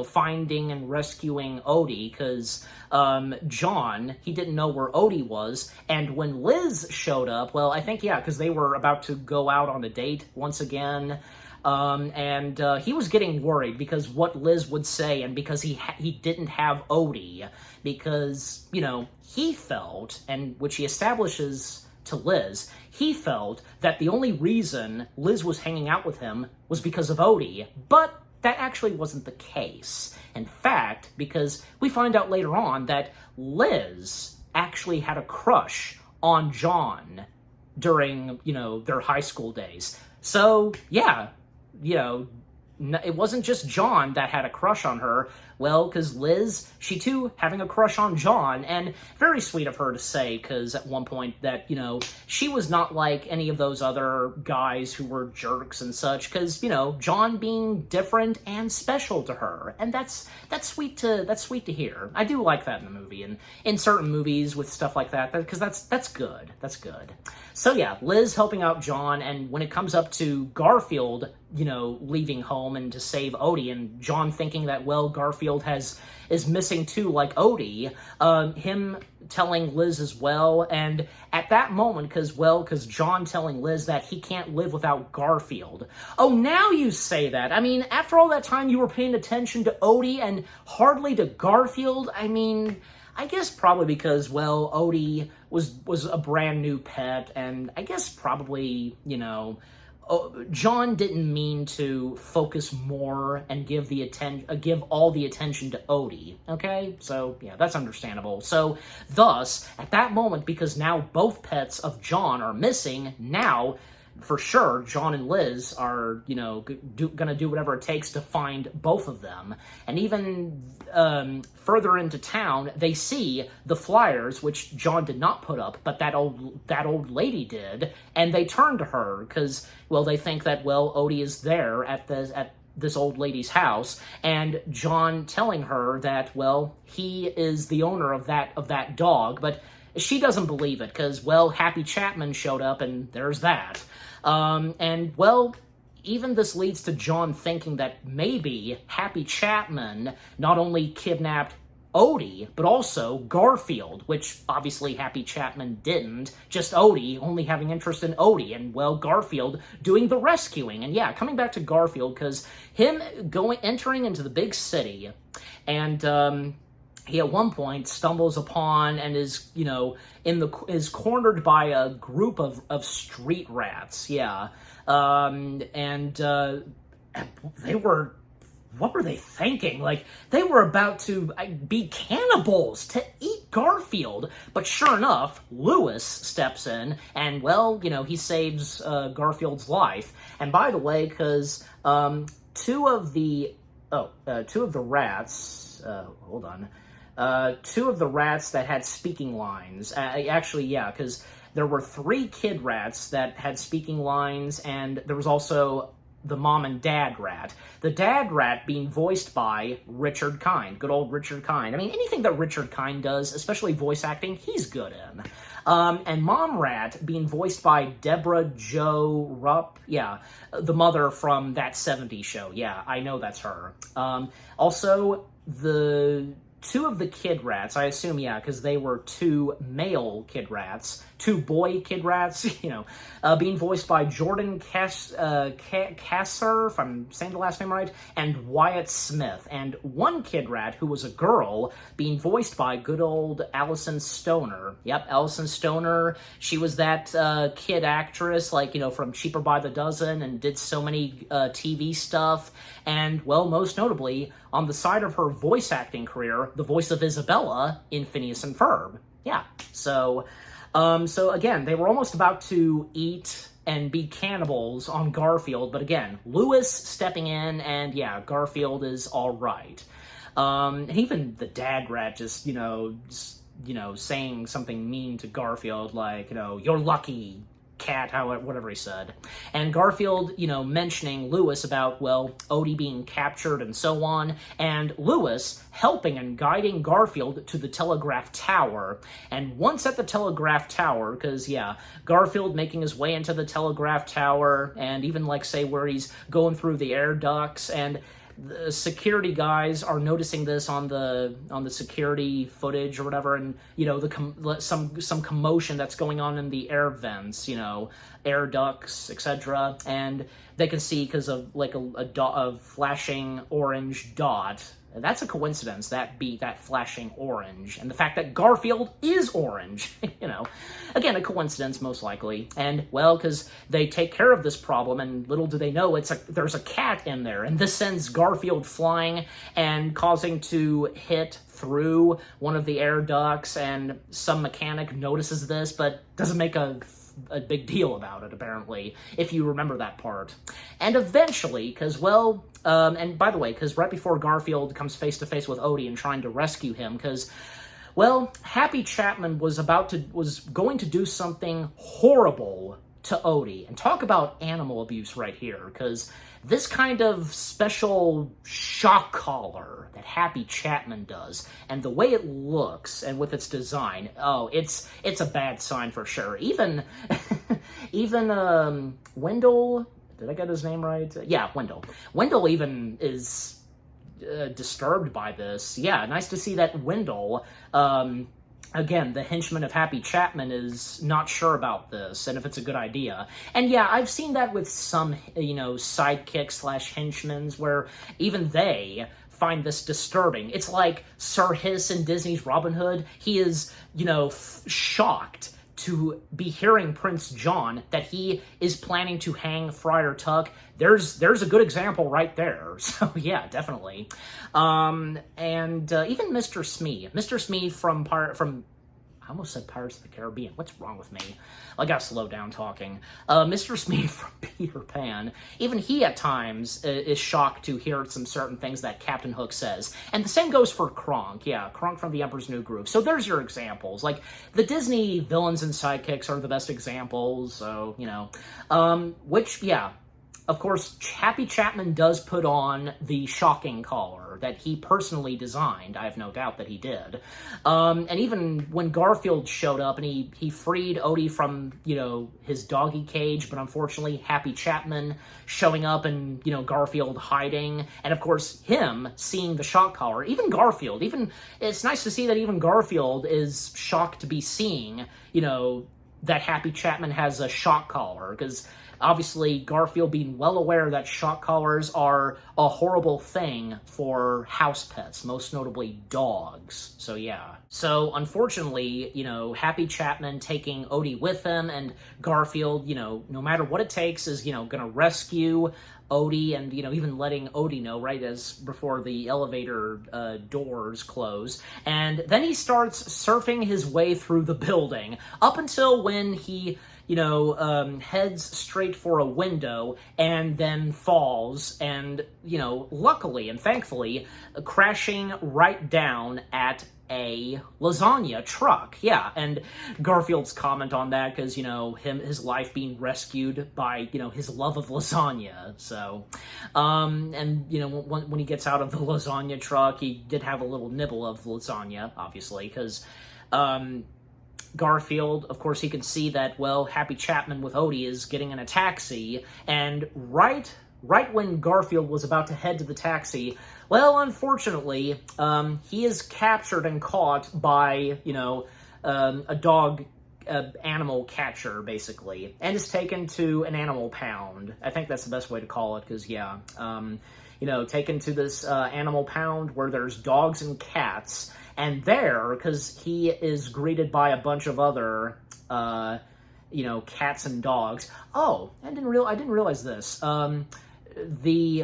finding and rescuing Odie, because John, he didn't know where Odie was. And when Liz showed up, well, I think, yeah, because they were about to go out on a date once again. He was getting worried because what Liz would say, and because he didn't have Odie, because, you know, he felt, and which he establishes to Liz, he felt that the only reason Liz was hanging out with him was because of Odie, but that actually wasn't the case. In fact, because we find out later on that Liz actually had a crush on John during, you know, their high school days. So, yeah, you know, it wasn't just John that had a crush on her. Well, because Liz, she too having a crush on John, and very sweet of her to say, because at one point that, you know, she was not like any of those other guys who were jerks and such, because, you know, John being different and special to her, and that's sweet to hear. I do like that in the movie, and in certain movies with stuff like that, because that's good. That's good. So yeah, Liz helping out John, and when it comes up to Garfield, you know, leaving home and to save Odie, and John thinking that, well, Garfield is missing too, like Odie, him telling Liz as well, and at that moment, because John telling Liz that he can't live without Garfield. Oh, now you say that. I mean, after all that time you were paying attention to Odie and hardly to Garfield. I mean, I guess probably because, well, Odie was a brand new pet, and I guess probably, you know, John didn't mean to focus more and give all the attention to Odie, okay? So, yeah, that's understandable. So, thus, at that moment, because now both pets of John are missing, now for sure, John and Liz are, gonna do whatever it takes to find both of them. And even further into town, they see the flyers, which John did not put up, but that old lady did, and they turn to her because, well, they think that, well, Odie is there at this old lady's house, and John telling her that, well, he is the owner of that dog, but she doesn't believe it because, well, Happy Chapman showed up, and there's that. And, well, even this leads to John thinking that maybe Happy Chapman not only kidnapped Odie, but also Garfield, which obviously Happy Chapman didn't, just Odie, only having interest in Odie, and, well, Garfield doing the rescuing. And yeah, coming back to Garfield, because him entering into the big city, and, he at one point stumbles upon and is, is cornered by a group of street rats, yeah. They were, what were they thinking? Like, they were about to be cannibals to eat Garfield. But sure enough, Lewis steps in and, well, he saves Garfield's life. And by the way, because two of the rats, hold on. Two of the rats that had speaking lines, actually, yeah, because there were 3 kid rats that had speaking lines, and there was also the mom and dad rat. The dad rat being voiced by Richard Kind, good old Richard Kind. I mean, anything that Richard Kind does, especially voice acting, he's good in. And mom rat being voiced by Deborah Jo Rupp, yeah, the mother from That 70s Show, yeah, I know that's her. Also, the 2 of the kid rats, I assume, yeah, because they were 2 male kid rats, 2 boy kid rats, being voiced by Jordan Kasser, if I'm saying the last name right, and Wyatt Smith, and 1 kid rat who was a girl being voiced by good old Allison Stoner. Yep, Allison Stoner, she was that kid actress, like, from Cheaper by the Dozen, and did so many TV stuff, and, well, most notably, on the side of her voice acting career, the voice of Isabella in Phineas and Ferb. Yeah, so again, they were almost about to eat and be cannibals on Garfield, but again, Lewis stepping in, and yeah, Garfield is all right. And even the dad rat just, saying something mean to Garfield, like, you're lucky, cat, whatever he said. And Garfield, mentioning Lewis about, well, Odie being captured and so on, and Lewis helping and guiding Garfield to the telegraph tower. And once at the telegraph tower, because, yeah, Garfield making his way into the telegraph tower, and even, like, say, where he's going through the air ducts, and the security guys are noticing this on the security footage or whatever, and some commotion that's going on in the air vents, air ducts, etc. And they can see because of like a flashing orange dot. That's a coincidence, that flashing orange. And the fact that Garfield is orange, Again, a coincidence, most likely. And, well, because they take care of this problem, and little do they know there's a cat in there. And this sends Garfield flying and causing to hit through one of the air ducts, and some mechanic notices this, but doesn't make a big deal about it, apparently, if you remember that part. And eventually, because, well, and by the way, because right before Garfield comes face-to-face with Odie and trying to rescue him, because, well, Happy Chapman was going to do something horrible to Odie. And talk about animal abuse right here, because this kind of special shock collar that Happy Chapman does, and the way it looks, and with its design, oh, it's a bad sign for sure. Even Wendell, did I get his name right? Yeah, Wendell. Wendell even is disturbed by this. Yeah, nice to see that Wendell, again, the henchman of Happy Chapman, is not sure about this and if it's a good idea. And yeah, I've seen that with some, sidekicks / henchmen, where even they find this disturbing. It's like Sir Hiss in Disney's Robin Hood. He is, shocked to be hearing Prince John that he is planning to hang Friar Tuck. There's a good example right there. So yeah, definitely. And even Mr. Smee. Mr. Smee from almost said Pirates of the Caribbean. What's wrong with me? I gotta slow down talking. Mr. Smee from Peter Pan, even he at times is shocked to hear some certain things that Captain Hook says. And the same goes for Kronk. Yeah, Kronk from The Emperor's New Groove. So there's your examples. Like, the Disney villains and sidekicks are the best examples, so, you know. Which, yeah, of course, Happy Chapman does put on the shocking collar that he personally designed. I have no doubt that he did. And even when Garfield showed up and he freed Odie from, you know, his doggy cage, but unfortunately Happy Chapman showing up and, you know, Garfield hiding, and of course him seeing the shock collar. Even Garfield, it's nice to see that even Garfield is shocked to be seeing, you know, that Happy Chapman has a shock collar, because obviously, Garfield being well aware that shock collars are a horrible thing for house pets, most notably dogs. So, yeah. So, unfortunately, you know, Happy Chapman taking Odie with him, and Garfield, you know, no matter what it takes, is, you know, gonna rescue Odie, and, you know, even letting Odie know right as before the elevator doors close. And then he starts surfing his way through the building, up until when he, you know, heads straight for a window and then falls, and, you know, luckily and thankfully, crashing right down at a lasagna truck. Yeah, and Garfield's comment on that, because, you know, his life being rescued by, you know, his love of lasagna. So, and, you know, when he gets out of the lasagna truck, he did have a little nibble of lasagna, obviously, because, Garfield, of course, he can see that, well, Happy Chapman with Odie is getting in a taxi, and right when Garfield was about to head to the taxi, well, unfortunately, he is captured and caught by, you know, a dog animal catcher, basically, and is taken to an animal pound. I think that's the best way to call it, because, yeah, you know, taken to this animal pound where there's dogs and cats. And there, because he is greeted by a bunch of other, you know, cats and dogs. Oh, I didn't realize this. The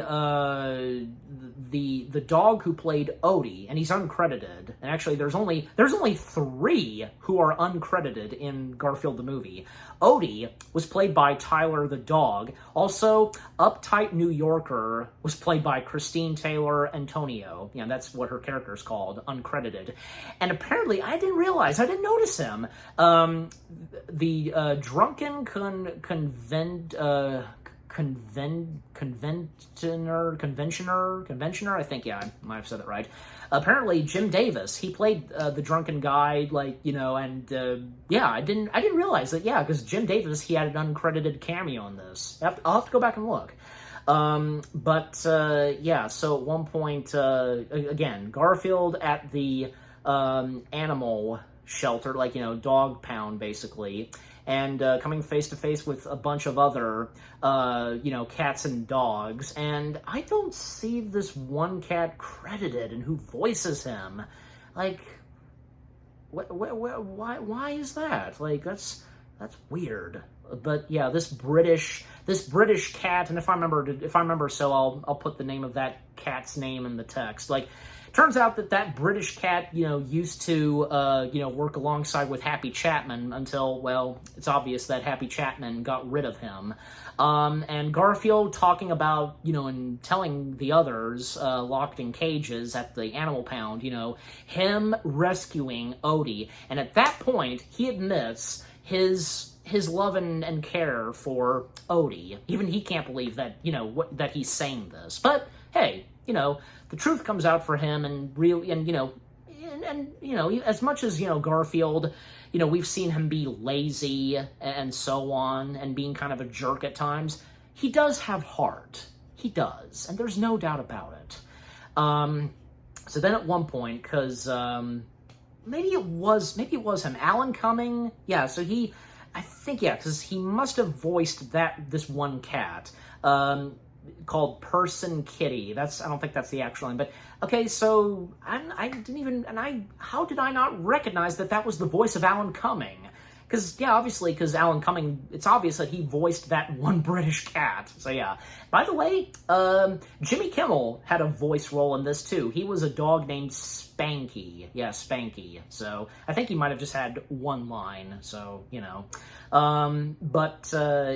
dog who played Odie, and he's uncredited. And actually, there's only 3 who are uncredited in Garfield the movie. Odie was played by Tyler the dog. Also, uptight New Yorker was played by Christine Taylor Antonio. Yeah, that's what her character's called, uncredited. And apparently, I didn't notice him. The drunken conventioner, I think, yeah, I might have said it right. Apparently, Jim Davis, he played the drunken guy, like, you know, and, yeah, I didn't realize that, yeah, because Jim Davis, he had an uncredited cameo in this. I'll have to go back and look. Yeah, so at one point, again, Garfield at the animal shelter, like, you know, dog pound, basically, and coming face to face with a bunch of other, you know, cats and dogs, and I don't see this one cat credited and who voices him. Like, why is that? Like, that's weird. But yeah, this British cat, and if I remember, so I'll put the name of that cat's name in the text. Like, turns out that British cat, you know, used to, you know, work alongside with Happy Chapman until, well, it's obvious that Happy Chapman got rid of him. And Garfield talking about, you know, and telling the others, locked in cages at the animal pound, you know, him rescuing Odie. And at that point, he admits his love and care for Odie. Even he can't believe that, you know, that he's saying this. But, hey, you know, the truth comes out for him, and really, and, you know, and, you know, as much as, you know, Garfield, you know, we've seen him be lazy and so on, and being kind of a jerk at times, he does have heart. He does, and there's no doubt about it. So then at one point, because, maybe it was him, Alan Cumming, yeah, so I think, yeah, because he must have voiced this one cat, called Person Kitty. I don't think that's the actual line, but okay, so how did I not recognize that was the voice of Alan Cumming? because, yeah, obviously, because Alan Cumming, it's obvious that he voiced that one British cat. So, yeah. By the way, Jimmy Kimmel had a voice role in this, too. He was a dog named Spanky. Yeah, Spanky. So, I think he might have just had one line. So, you know.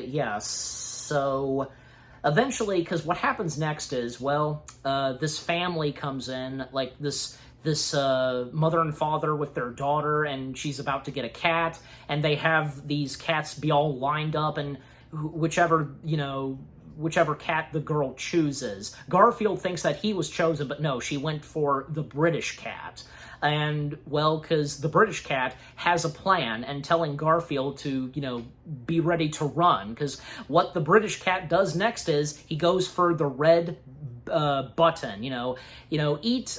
Yeah, so... Eventually, because what happens next is, well, this family comes in, like this mother and father with their daughter, and she's about to get a cat, and they have these cats be all lined up, and whichever cat the girl chooses. Garfield thinks that he was chosen, but no, she went for the British cat. And, well, because the British cat has a plan and telling Garfield to, be ready to run. Because what the British cat does next is he goes for the red button, eat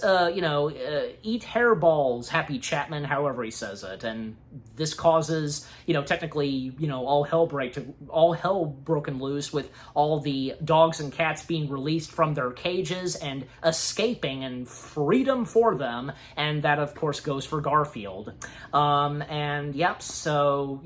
hairballs, Happy Chapman, however he says it. And this causes, technically, all hell broken loose with all the dogs and cats being released from their cages and escaping and freedom for them. And that, of course, goes for Garfield. And yep, so,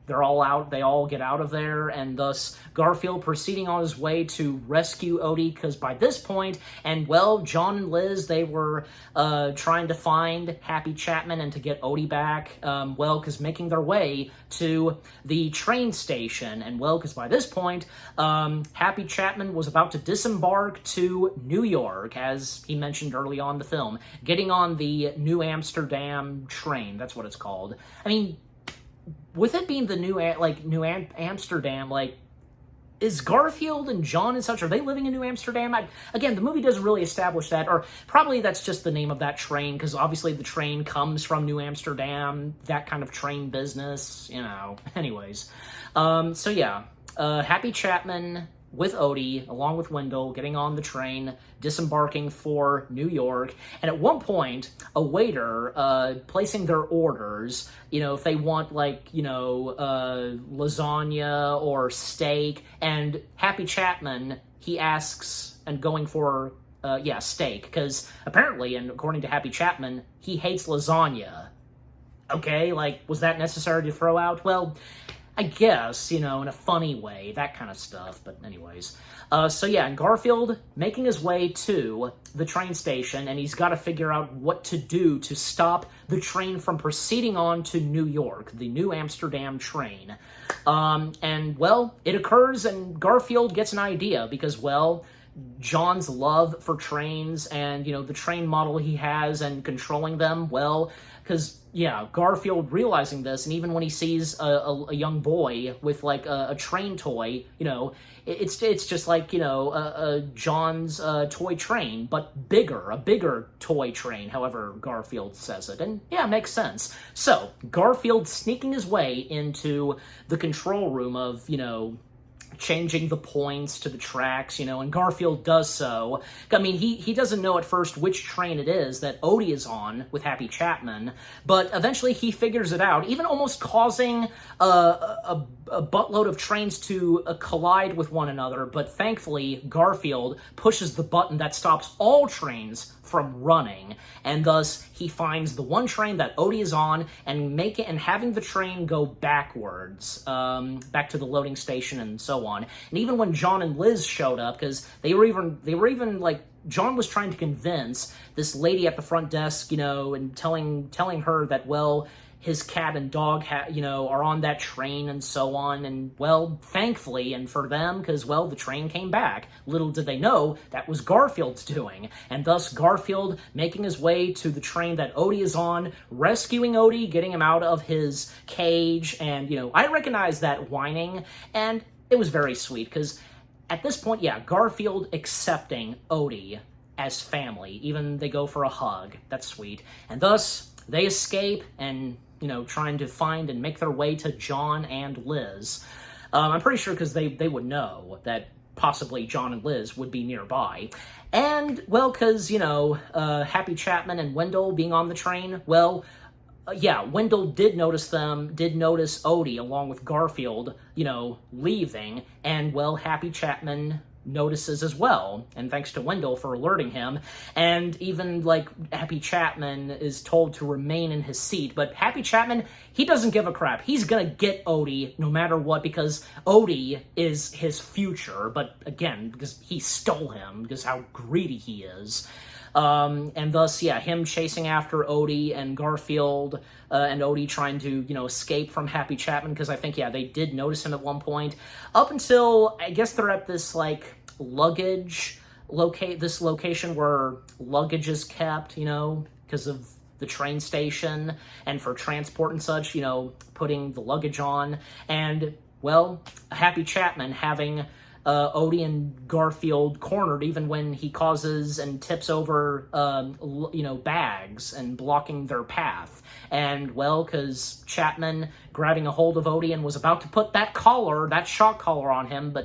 they're all out. They all get out of there. And thus Garfield proceeding on his way to rescue Odie, because by this point, and well, John and Liz, they were trying to find Happy Chapman and to get Odie back, because making their way to the train station, and well, because by this point, Happy Chapman was about to disembark to New York, as he mentioned early on in the film, getting on the New Amsterdam train. That's what it's called. I mean, with it being the New Amsterdam, is Garfield and John and such, are they living in New Amsterdam? Again, the movie doesn't really establish that, or probably that's just the name of that train, because obviously the train comes from New Amsterdam, that kind of train business, anyways. Happy Chapman with Odie, along with Wendell, getting on the train, disembarking for New York, and at one point, a waiter placing their orders, if they want, lasagna or steak, and Happy Chapman, he asks, and going for, steak, because apparently, and according to Happy Chapman, he hates lasagna. Okay, was that necessary to throw out? Well, I guess, in a funny way, that kind of stuff. But anyways, and Garfield making his way to the train station, and he's got to figure out what to do to stop the train from proceeding on to New York, the New Amsterdam train. It occurs, and Garfield gets an idea, because, John's love for trains and, the train model he has and controlling them, because, Garfield realizing this, and even when he sees a young boy with, a train toy, it's just like, John's toy train, but a bigger toy train, however Garfield says it. And, yeah, it makes sense. So, Garfield sneaking his way into the control room of, changing the points to the tracks, and Garfield does so. I mean, he doesn't know at first which train it is that Odie is on with Happy Chapman, but eventually he figures it out, even almost causing a buttload of trains to collide with one another, but thankfully Garfield pushes the button that stops all trains from running, and thus he finds the one train that Odie is on and having the train go backwards, back to the loading station and so on. And even when John and Liz showed up, because they were even John was trying to convince this lady at the front desk, and telling her that, his cat and dog, are on that train and so on. And, thankfully, and for them, because, the train came back. Little did they know that was Garfield's doing. And thus, Garfield making his way to the train that Odie is on, rescuing Odie, getting him out of his cage. And, I recognize that whining, and it was very sweet, because at this point, Garfield accepting Odie as family. Even they go for a hug. That's sweet. And thus, they escape and, trying to find and make their way to John and Liz. I'm pretty sure because they would know that possibly John and Liz would be nearby. And, because, Happy Chapman and Wendell being on the train, Wendell did notice Odie along with Garfield, leaving, and, Happy Chapman notices as well, and thanks to Wendell for alerting him. And even, like, Happy Chapman is told to remain in his seat, but Happy Chapman, he doesn't give a crap. He's gonna get Odie no matter what, because Odie is his future, but again, because he stole him, because how greedy he is. And thus, yeah, him chasing after Odie and Garfield, and Odie trying to, escape from Happy Chapman, because I think, yeah, they did notice him at one point, up until, I guess they're at this, like, luggage location where luggage is kept, because of the train station, and for transport and such, putting the luggage on, and, well, Happy Chapman having Odie and Garfield cornered, even when he causes and tips over, bags and blocking their path. And, well, because Chapman grabbing a hold of Odie and was about to put that shock collar on him,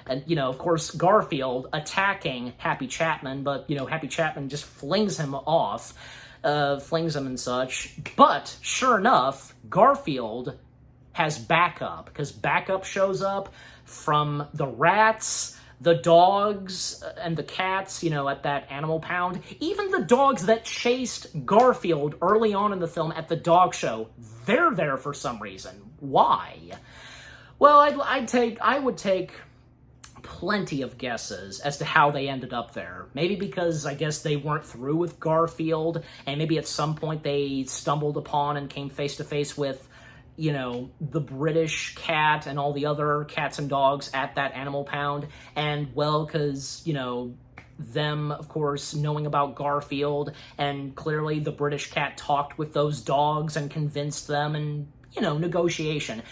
and, of course, Garfield attacking Happy Chapman, but, Happy Chapman just flings him off, flings him and such. But, sure enough, Garfield has backup, because backup shows up from the rats, the dogs, and the cats, at that animal pound. Even the dogs that chased Garfield early on in the film at the dog show, they're there for some reason. Why? Well, I would take plenty of guesses as to how they ended up there. Maybe because I guess they weren't through with Garfield, and maybe at some point they stumbled upon and came face to face with the British cat and all the other cats and dogs at that animal pound. And, well, because, them, of course, knowing about Garfield, and clearly the British cat talked with those dogs and convinced them, and, negotiation.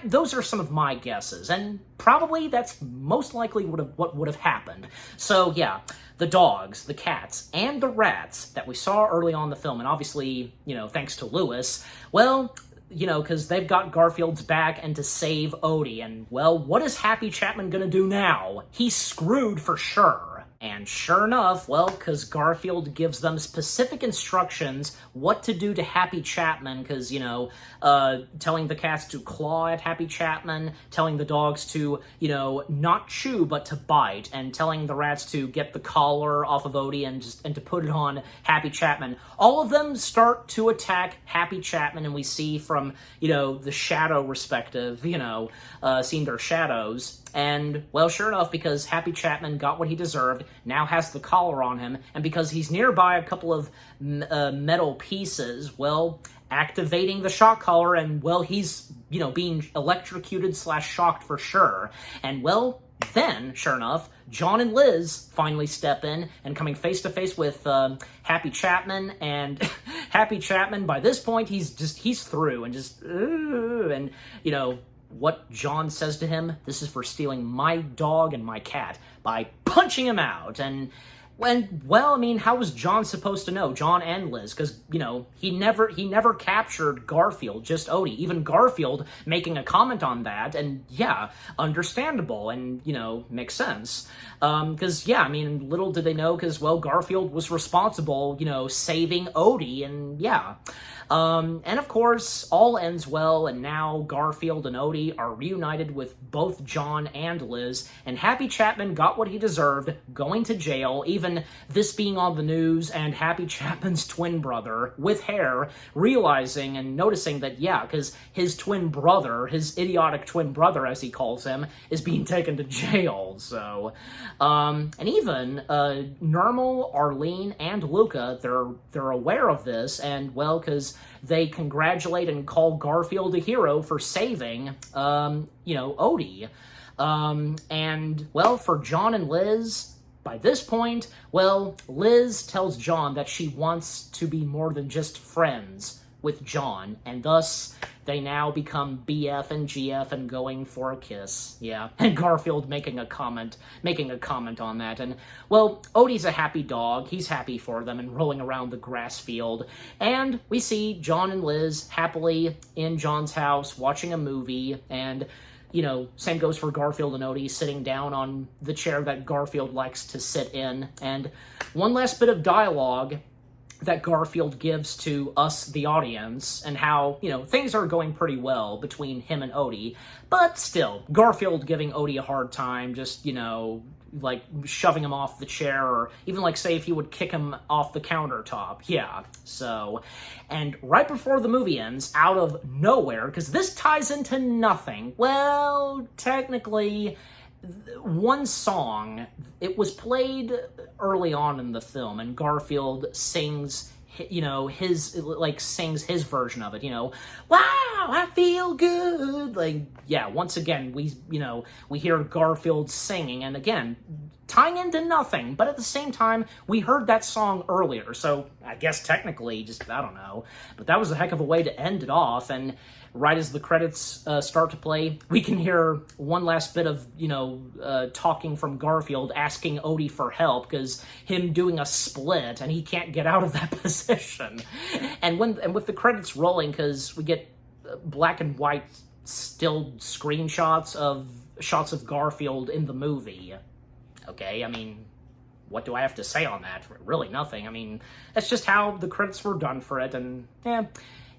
Those are some of my guesses, and probably that's most likely what would have happened. So, yeah, the dogs, the cats, and the rats that we saw early on in the film, and obviously, thanks to Lewis, well, because they've got Garfield's back and to save Odie. And, well, what is Happy Chapman gonna do now? He's screwed for sure. And sure enough, well, because Garfield gives them specific instructions what to do to Happy Chapman, because, telling the cats to claw at Happy Chapman, telling the dogs to, not chew but to bite, and telling the rats to get the collar off of Odie and to put it on Happy Chapman. All of them start to attack Happy Chapman, and we see from, the shadow perspective, seeing their shadows. And, well, sure enough, because Happy Chapman got what he deserved, now has the collar on him, and because he's nearby a couple of metal pieces, well, activating the shock collar, and, well, he's, being electrocuted / shocked for sure. And, well, then, sure enough, John and Liz finally step in, and coming face to face with Happy Chapman, and Happy Chapman, by this point, he's through, and and, what John says to him, this is for stealing my dog and my cat, by punching him out. And, well, I mean, how was John supposed to know? John and Liz, because, he never captured Garfield, just Odie. Even Garfield making a comment on that, and, yeah, understandable, and, makes sense. Because, yeah, I mean, little did they know, because, well, Garfield was responsible, saving Odie, and, yeah. And of course, all ends well, and now Garfield and Odie are reunited with both John and Liz, and Happy Chapman got what he deserved, going to jail, even this being on the news, and Happy Chapman's twin brother, with hair, realizing and noticing that, yeah, because his twin brother, his idiotic twin brother, as he calls him, is being taken to jail, so, and even, Nermal, Arlene, and Luca, they're aware of this, and, well, because they congratulate and call Garfield a hero for saving, Odie. And, well, for John and Liz, by this point, well, Liz tells John that she wants to be more than just friends with John, and thus they now become BF and GF and going for a kiss. Yeah, and Garfield making a comment on that. And, well, Odie's a happy dog. He's happy for them and rolling around the grass field. And we see John and Liz happily in John's house watching a movie, and, same goes for Garfield and Odie sitting down on the chair that Garfield likes to sit in. And one last bit of dialogue that Garfield gives to us, the audience, and how, things are going pretty well between him and Odie, but still, Garfield giving Odie a hard time, just, like shoving him off the chair, or even like say if he would kick him off the countertop. Yeah, so, and right before the movie ends, out of nowhere, because this ties into nothing, well, technically, one song, it was played early on in the film, and Garfield sings, sings his version of it, wow, I feel good, once again, we hear Garfield singing, and again, tying into nothing, but at the same time, we heard that song earlier, so I guess technically, I don't know, but that was a heck of a way to end it off, and right as the credits start to play, we can hear one last bit of, talking from Garfield asking Odie for help because him doing a split and he can't get out of that position. And with the credits rolling, because we get black and white still screenshots of shots of Garfield in the movie. Okay, I mean, what do I have to say on that? Really nothing. I mean, that's just how the credits were done for it, and an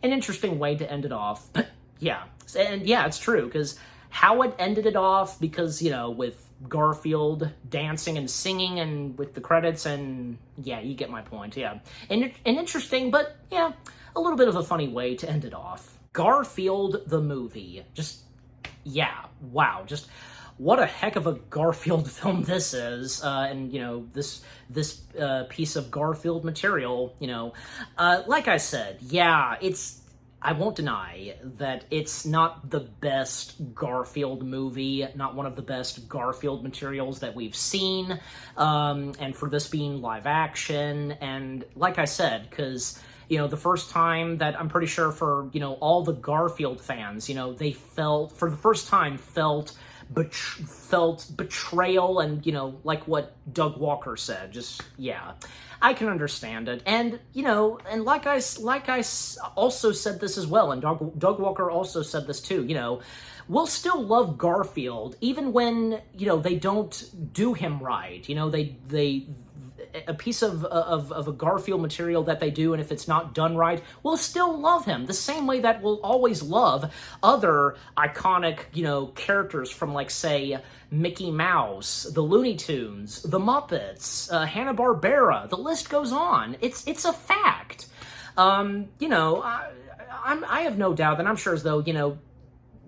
interesting way to end it off. But yeah, and yeah, it's true, because how it ended it off, because, with Garfield dancing and singing and with the credits, and yeah, you get my point, yeah. And interesting, but yeah, a little bit of a funny way to end it off. Garfield the movie. Just, yeah, wow, just what a heck of a Garfield film this is, and, this piece of Garfield material, like I said, yeah, I won't deny that it's not the best Garfield movie, not one of the best Garfield materials that we've seen, and for this being live action, and like I said, because, the first time that I'm pretty sure for, all the Garfield fans, they felt betrayal, and, like what Doug Walker said, just, yeah, I can understand it, and, and like I also said this as well, and Doug Walker also said this too, we'll still love Garfield, even when, they don't do him right, they a piece of a Garfield material that they do, and if it's not done right, we'll still love him, the same way that we'll always love other iconic, characters from, like, say, Mickey Mouse, the Looney Tunes, the Muppets, Hanna-Barbera, the list goes on. It's a fact. I have no doubt, and I'm sure as though,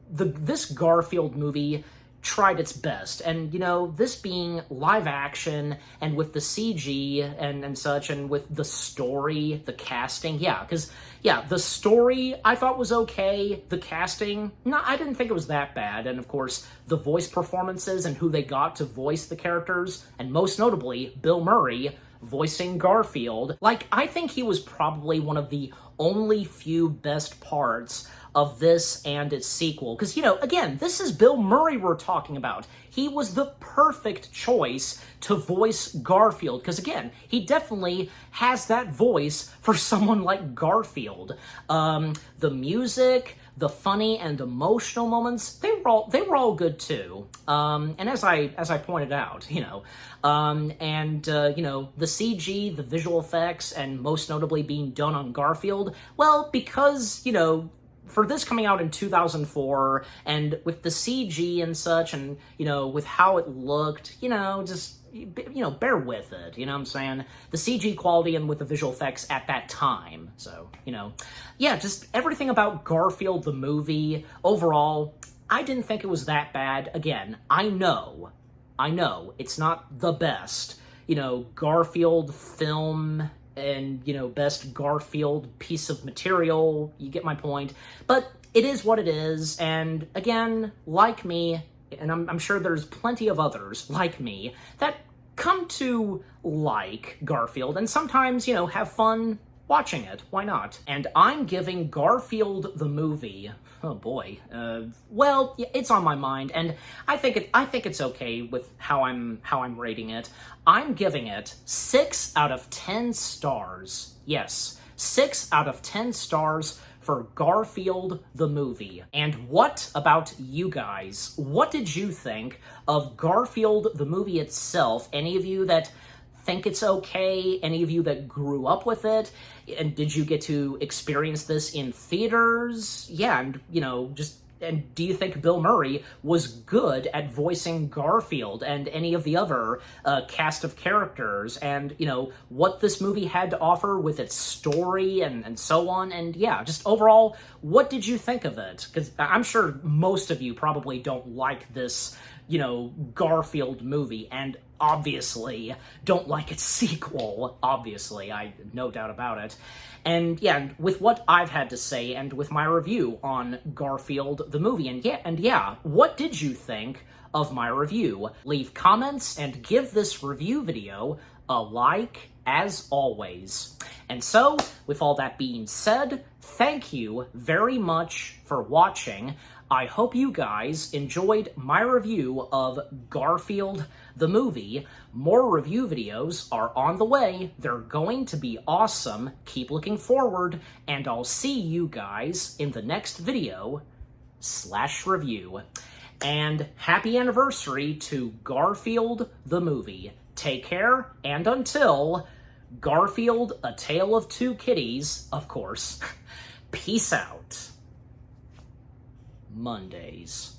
this Garfield movie tried its best, and this being live action and with the CG and such, and with the story, the casting, because the story I thought was okay, the casting, no, I didn't think it was that bad, and of course the voice performances and who they got to voice the characters, and most notably Bill Murray voicing Garfield, I think he was probably one of the only few best parts of this and its sequel. Because, again, this is Bill Murray we're talking about. He was the perfect choice to voice Garfield. Because, again, he definitely has that voice for someone like Garfield. The music, the funny and emotional moments, they were all good too. And as I pointed out, the CG, the visual effects, and most notably being done on Garfield, well, because, for this coming out in 2004, and with the CG and such, and, with how it looked, bear with it, you know what I'm saying? The CG quality and with the visual effects at that time. So, just everything about Garfield the movie, overall, I didn't think it was that bad. Again, I know, it's not the best, Garfield film and, best Garfield piece of material, you get my point, but it is what it is, and again, like me, and I'm sure there's plenty of others like me that come to like Garfield, and sometimes, have fun watching it. Why not? And I'm giving Garfield the movie, oh boy, well, it's on my mind, and I think it's okay with how I'm rating it. I'm giving it 6 out of 10 stars. Yes, 6 out of 10 stars for Garfield the movie. And what about you guys? What did you think of Garfield the movie itself? Any of you that think it's okay? Any of you that grew up with it? And did you get to experience this in theaters? Yeah, and, and do you think Bill Murray was good at voicing Garfield and any of the other cast of characters? And, what this movie had to offer with its story and so on? And yeah, just overall, what did you think of it? Because I'm sure most of you probably don't like this, Garfield movie, and obviously don't like its sequel. Obviously, no doubt about it. And yeah, with what I've had to say and with my review on Garfield the movie, and yeah, what did you think of my review? Leave comments and give this review video a like, as always. And so, with all that being said, thank you very much for watching. I hope you guys enjoyed my review of Garfield the movie. More review videos are on the way. They're going to be awesome. Keep looking forward, and I'll see you guys in the next video/review. And happy anniversary to Garfield the movie. Take care, and until Garfield, A Tale of Two Kitties, of course, peace out. Mondays.